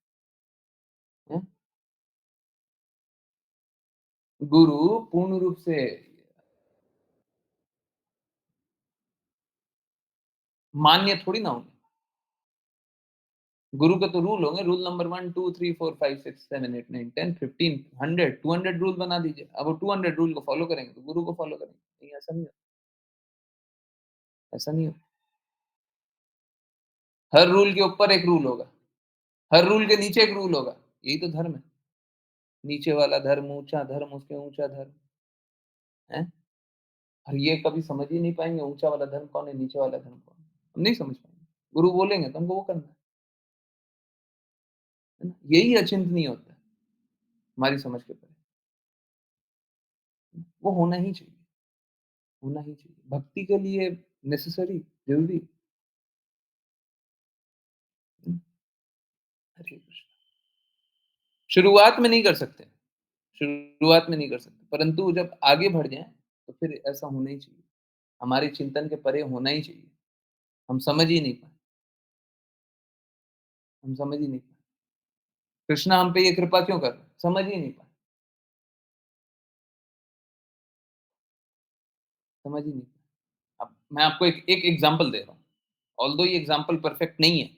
A: हैं? गुरु पूर्ण रूप से मान्य थोड़ी ना होंगे। गुरु के तो रूल होंगे, रूल नंबर 1, 2, 3, 4, 5, 6, 7, 8, 9, 10, 15, 100, 200 रूल बना दीजिए। अब वो 200 रूल को फॉलो करेंगे तो गुरु को फॉलो करेंगे। नहीं, ऐसा नहीं होता, ऐसा नहीं होता। हर रूल के ऊपर एक रूल होगा, हर रूल के नीचे एक रूल होगा। यही तो धर्म है। नीचे वाला धर्म ऊँचा धर्म, उसके ऊँचा धर्म, हैं? और ये कभी समझ ही नहीं पाएँगे ऊँचा वाला धर्म कौन है, नीचे वाला धर्म कौन है। हम नहीं समझ पाएँगे। गुरु बोलेंगे तो हमको वो करना है ना? यही अचिंतनीय होता है, हमारी समझ के परे। वो होना ही चाहिए, होना ही चाहिए। भक्ति के लिए नेसेसरी, ज़रूरी। हुँ, हरे कृष्ण। शुरुआत में नहीं कर सकते, शुरुआत में नहीं कर सकते, परंतु जब आगे बढ़ जाएँ, तो फिर ऐसा होना ही चाहिए। हमारे चिंतन के परे होना ही चाहिए। हम समझ ही नहीं पाए, हम समझ ही नहीं पाए। कृष्णा हम पे ये कृपा क्यों कर रहे हैं? समझ ही नहीं पाए, समझ ही नहीं पाए। अब मैं आपको एक एक एग्ज़ाम्पल दे रहा हूँ। ऑल्दो ये एग्ज़ाम्पल परफेक्ट नहीं है,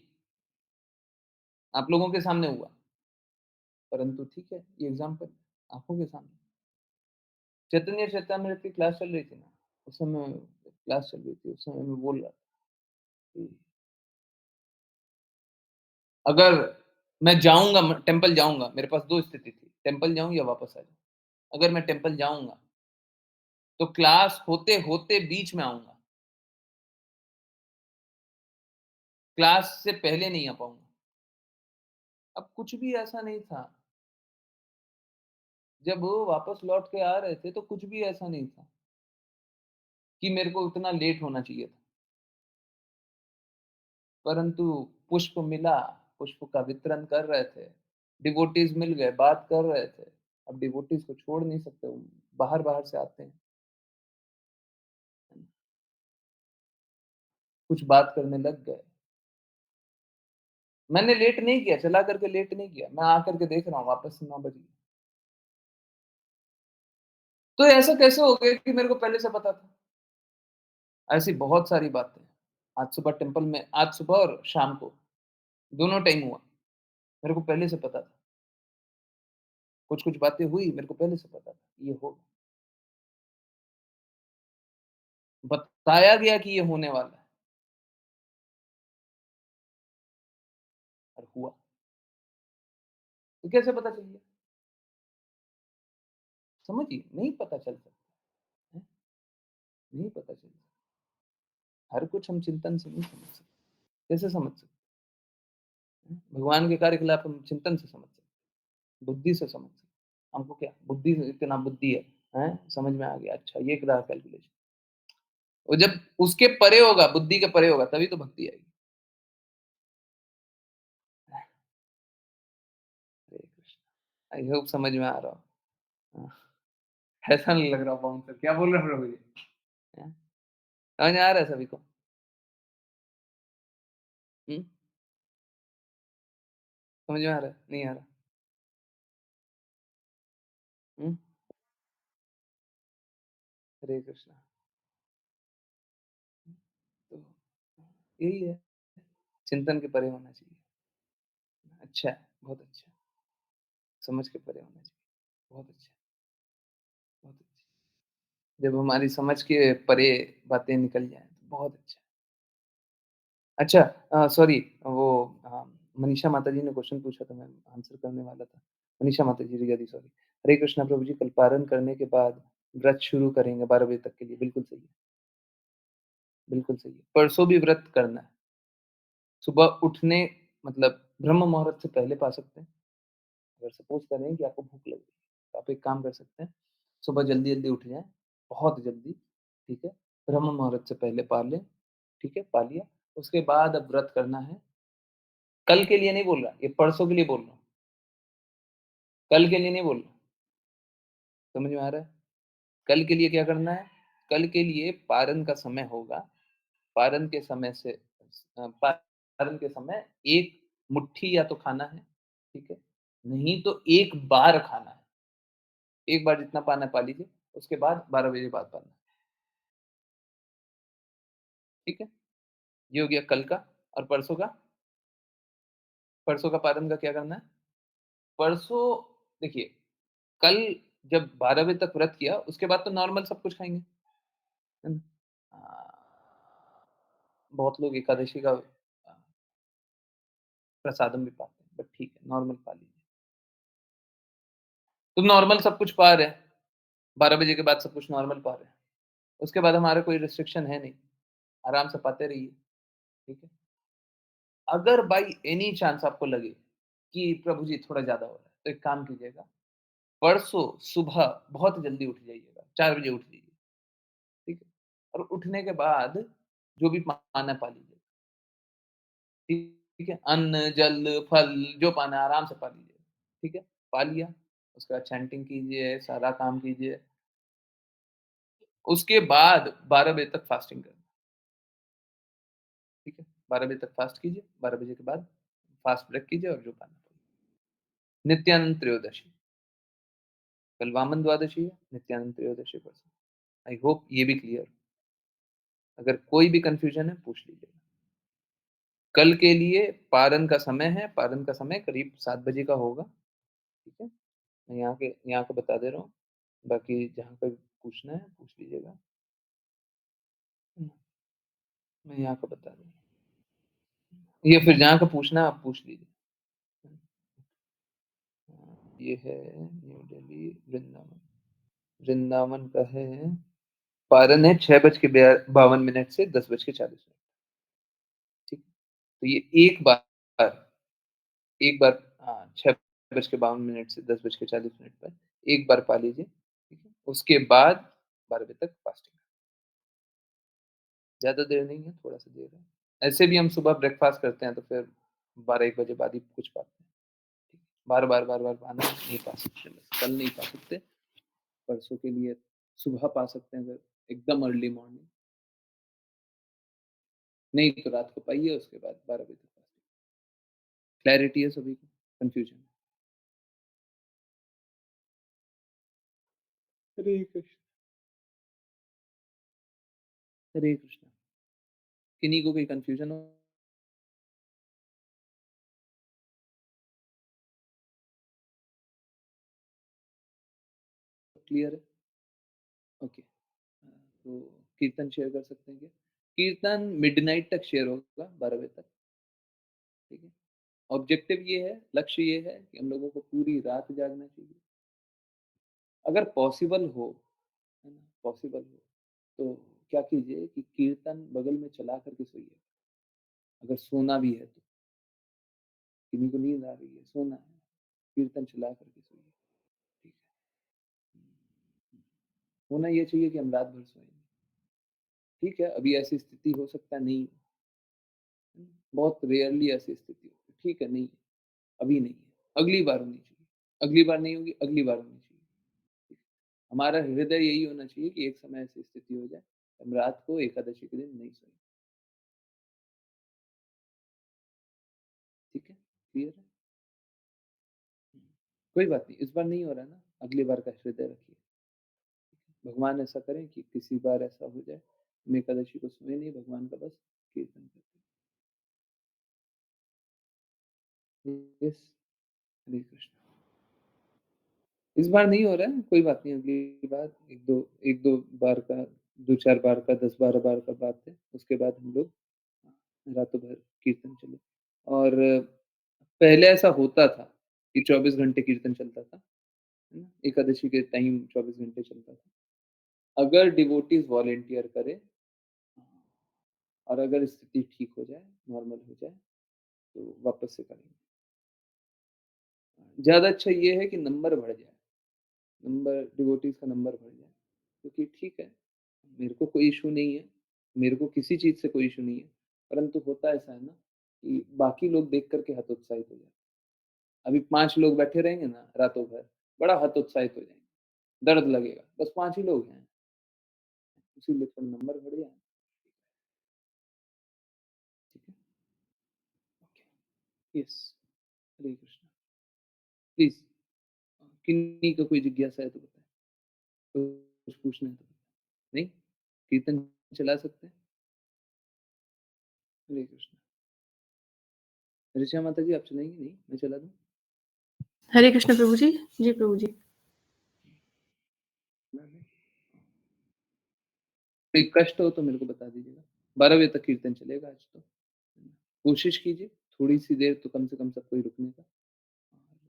A: आप लोगों के सामने हुआ, परंतु ठीक है, ये एग्ज़ाम्पल आँखों के सामने। चैतन्य चेतामृत की क्लास चल रही थी ना, उस समय क्लास चल रही थी, उस समय मैं बोल रहा था कि अगर मैं जाऊँगा, म टेम्पल जाऊँगा, मेरे पास 2 स्थिति थी, टेम्पल जाऊँ या वापस आ जाऊँ। अगर मैं टेम्पल जाऊँगा, तो क्लास होते-होते बीच में आऊँगा, क्लास से पहले नहीं आ पाऊँगा। अब कुछ भी ऐसा नहीं था, जब वो वापस लौट के आ रहे थे, तो कुछ भी ऐसा नहीं था कि मेरे को उतना लेट होना चाहिए था। परंतु पुष्प मिला, पुष्प का वितरण कर रहे थे, डिवोटीज़ मिल गए, बात कर रहे थे। अब डिवोटीज़ को छोड़ नहीं सकते, वो बाहर-बाहर से आते हैं, कुछ बात करने लग गए। मैंने लेट नहीं किया, चला करके लेट नहीं किया, मैं आकर के देख रहा हूँ वापस से 9 बज गए। तो ऐसा कैसे हो गया कि मेरे को पहले से पता था? ऐसी बहुत सारी बातें। आज सुबह टेम्पल में, आज सुबह और शाम को, दोनों टाइम हुआ, मेरे को पहले से पता था। कुछ-कुछ बातें हुई, मेरे को पहले से पता था, ये होगा। बताया गया कि ये होने वाला है और हुआ। तो कैसे पता चल गया? समझिए, नहीं पता चल सकता है, नहीं पता चल सकता। हर कुछ हम चिंतन से नहीं समझ सकते। कैसे समझ सकते हैं? भगवान के कार्यकलाप हम चिंतन से समझ सकते हैं, बुद्धि से समझ सकते हैं। हमको क्या बुद्धि से इतना बुद्धि है, हैं? समझ में आ गया, अच्छा ये रहा कैलकुलेशन। और जब उसके परे होगा, बुद्धि के परे होगा, तभी तो भक्ति आएगी। हरे कृष्ण। आई होप समझ में आ रहा हो। हाँ, ऐसा नहीं लग रहा बाउंसर, क्या बोल रहे हो प्रभु जी? हैं? समझ में आ रहा है सभी को? हुँ? समझ में आ रहा है? नहीं आ रहा? हुँ? हरे कृष्णा। तो यही है, चिंतन के परे होना चाहिए। अच्छा है, बहुत अच्छा है, समझ के परे होना चाहिए। बहुत अच्छा, बहुत अच्छा। जब हमारी समझ के परे बातें निकल जाएँ, तो बहुत अच्छा। अच्छा सॉरी वो मनीषा माताजी ने क्वेश्चन पूछा था, मैं आंसर करने वाला था। मनीषा माताजी रियली सॉरी। हरे कृष्णा प्रभु जी, कल पारण करने के बाद व्रत शुरू करेंगे 12 बजे तक के लिए, बिल्कुल सही है, बिल्कुल सही है। परसों भी व्रत करना है। सुबह उठने मतलब ब्रह्म मुहूर्त से पहले पा सकते हैं। अगर सपोज़ करें कि आपको भूख लग रही है, तो आप एक काम कर सकते हैं, सुबह जल्दी-जल्दी उठ जाएँ, बहुत जल्दी, ठीक है? ब्रह्म मुहूर्त से पहले पा लें, ठीक है? पा लिया, उसके बाद अब व्रत करना है। कल के लिए नहीं बोल रहा, ये परसों के लिए बोल रहा हूँ, कल के लिए नहीं बोल रहा, समझ में आ रहा है? कल के लिए क्या करना है? कल के लिए पारण का समय होगा, पारण के समय से पारण के समय 1 मुट्ठी या तो खाना है, ठीक है? नहीं तो 1 बार खाना है। एक बार जितना पाना है पा लीजिए, उसके बाद 12 बजे बाद पाना है, ठीक है? ये हो गया कल का। और परसों का पारण का क्या करना है? परसों देखिए, कल जब 12 बजे तक व्रत किया, उसके बाद तो नॉर्मल सब कुछ खाएँगे, है ना? बहुत लोग एकादशी का प्रसादम भी पाते हैं, बट ठीक है, नॉर्मल पा लीजिए। तो नॉर्मल सब कुछ पा रहे हैं, 12 बजे के बाद सब कुछ नॉर्मल पा रहे हैं। उसके बाद हमारा कोई रिस्ट्रिक्शन है नहीं, आराम से पाते रहिए, ठीक है? अगर बाय एनी चांस आपको लगे कि प्रभु जी थोड़ा ज़्यादा हो रहा है, तो एक काम कीजिएगा, परसों सुबह बहुत जल्दी उठ जाइएगा, 4 बजे उठ जाइए, ठीक है? और उठने के बाद जो भी पाना है पा लीजिए, ठीक है? अन्न, जल, फल जो पाना है आराम से पा लीजिए, ठीक है? पा लिया, उसके बाद चैंटिंग कीजिए, सारा काम कीजिए, उसके बाद 12 बजे तक फास्टिंग करें, ठीक है? 12 बजे तक फास्ट कीजिए, 12 बजे के बाद फास्ट ब्रेक कीजिए और जो पाना है। नित्यानंद त्रयोदशी, कल वामन द्वादशी है, नित्यानंद त्रयोदशी परसों। आई होप ये भी क्लियर हो। अगर कोई भी कन्फ्यूजन है पूछ लीजिएगा। कल के लिए पारण का समय है, पारण का समय करीब 7 बजे का होगा, ठीक है? मैं यहाँ का बता दे रहा हूँ, बाकी जहाँ पे पूछना है पूछ लीजिएगा। मैं यहाँ का बता दूँ, या फिर जहाँ का पूछना है आप पूछ लीजिए। ये है न्यू दिल्ली वृंदावन, वृंदावन का है, पारण है 6 बज के 52 मिनट से 10 बज के 40 मिनट, ठीक है? तो ये एक बार 6 बज के 52 मिनट से 10 बज के 40 मिनट पर एक बार पा लीजिए, ठीक है? उसके बाद 12 बजे तक फास्टिंग। ज़्यादा देर नहीं है, थोड़ा-सा देर है। ऐसे भी हम सुबह ब्रेकफ़ास्ट करते हैं, तो फिर 12-1 बजे बाद ही कुछ पाते हैं। ठीक है? बार-बार पाना नहीं पा सकते, कल नहीं पा सकते, परसों के लिए सुबह पा सकते हैं अगर एकदम अर्ली मॉर्निंग, नहीं तो रात को पाइए, उसके बाद 12 बजे तक फास्टिंग। क्लैरिटी है सभी को? कन्फ्यूजन? हरे कृष्ण, हरे कृष्ण। किन्हीं को कोई कन्फ्यूजन हो? क्लियर है? ओके। तो कीर्तन शेयर कर सकते हैं क्या? कीर्तन मिडनाइट तक शेयर होगा, 12 बजे तक, ठीक है? ऑब्जेक्टिव ये है, लक्ष्य ये है कि हम लोगों को पूरी रात जागना चाहिए। अगर पॉसिबल हो, है ना? पॉसिबल हो, तो क्या कीजिए कि कीर्तन बगल में चला कर के सोइए। अगर सोना भी है तो, किन्हीं को नींद आ रही है, सोना है, कीर्तन चला कर के सोइए, ठीक है? होना ये चाहिए कि हम रात भर सोएँ। ठीक है, अभी ऐसी स्थिति हो सकता है नहीं, बहुत रेयरली ऐसी स्थिति होती है, ठीक है, नहीं है, अभी नहीं है, अगली बार होनी चाहिए, अगली बार नहीं होगी, अगली बार होनी चाहिए। ठीक है? हमारा हृदय यही होना चाहिए कि एक समय ऐसी स्थिति हो जाए, हम रात को एकादशी के दिन नहीं सोएँ। ठीक है? क्लियर है? हुँ। कोई बात नहीं, इस बार नहीं हो रहा है ना, अगली बार का हृदय रखिए। भगवान ऐसा करें कि किसी बार ऐसा हो जाए, हम एकादशी को सोए नहीं, भगवान का बस कीर्तन करते रहें। यस, हरे कृष्ण। इस बार नहीं हो रहा है, कोई बात नहीं, अगली बार 1-2 बार का, 2-4 बार का, 10-12 बार का बात है, उसके बाद हम लोग रातों भर कीर्तन चले। और पहले ऐसा होता था कि 24 घंटे कीर्तन चलता था, है ना? एकादशी के टाइम 24 घंटे चलता था। अगर डिवोटीज़ वॉलंटियर करें और अगर स्थिति ठीक हो जाए, नॉर्मल हो जाए, तो वापस से करेंगे। ज़्यादा अच्छा ये है कि नंबर बढ़ जाए, नंबर डिवोटीज़ का नंबर बढ़ जाए, क्योंकि ठीक है, मेरे को कोई इश्यू नहीं है, मेरे को किसी चीज़ से कोई इश्यू नहीं है, परंतु होता ऐसा है ना कि बाकी लोग देख कर के हतोत्साहित हो जाते हैं। अभी 5 लोग बैठे रहेंगे ना रातों भर, बड़ा हतोत्साहित हो जाएँगे, दर्द लगेगा, बस 5 ही लोग हैं, इसीलिए थोड़ा नंबर बढ़ जाए, ठीक है? Okay, yes, Hare Krishna. Please किन्हीं का कोई जिज्ञासा है तो बताएँ, कुछ पूछना है तो बताएँ? नहीं? कीर्तन चला सकते हैं? हरे कृष्ण। ऋचा माता जी आप चलाएँगी नहीं? मैं चला दूँ?
H: हरे कृष्ण प्रभु जी। जी प्रभु जी।
A: कोई कष्ट हो तो मेरे को बता दीजिएगा। 12 बजे तक कीर्तन चलेगा आज तो। कोशिश कीजिए, थोड़ी-सी देर तो कम से कम सबको ही रुकने का।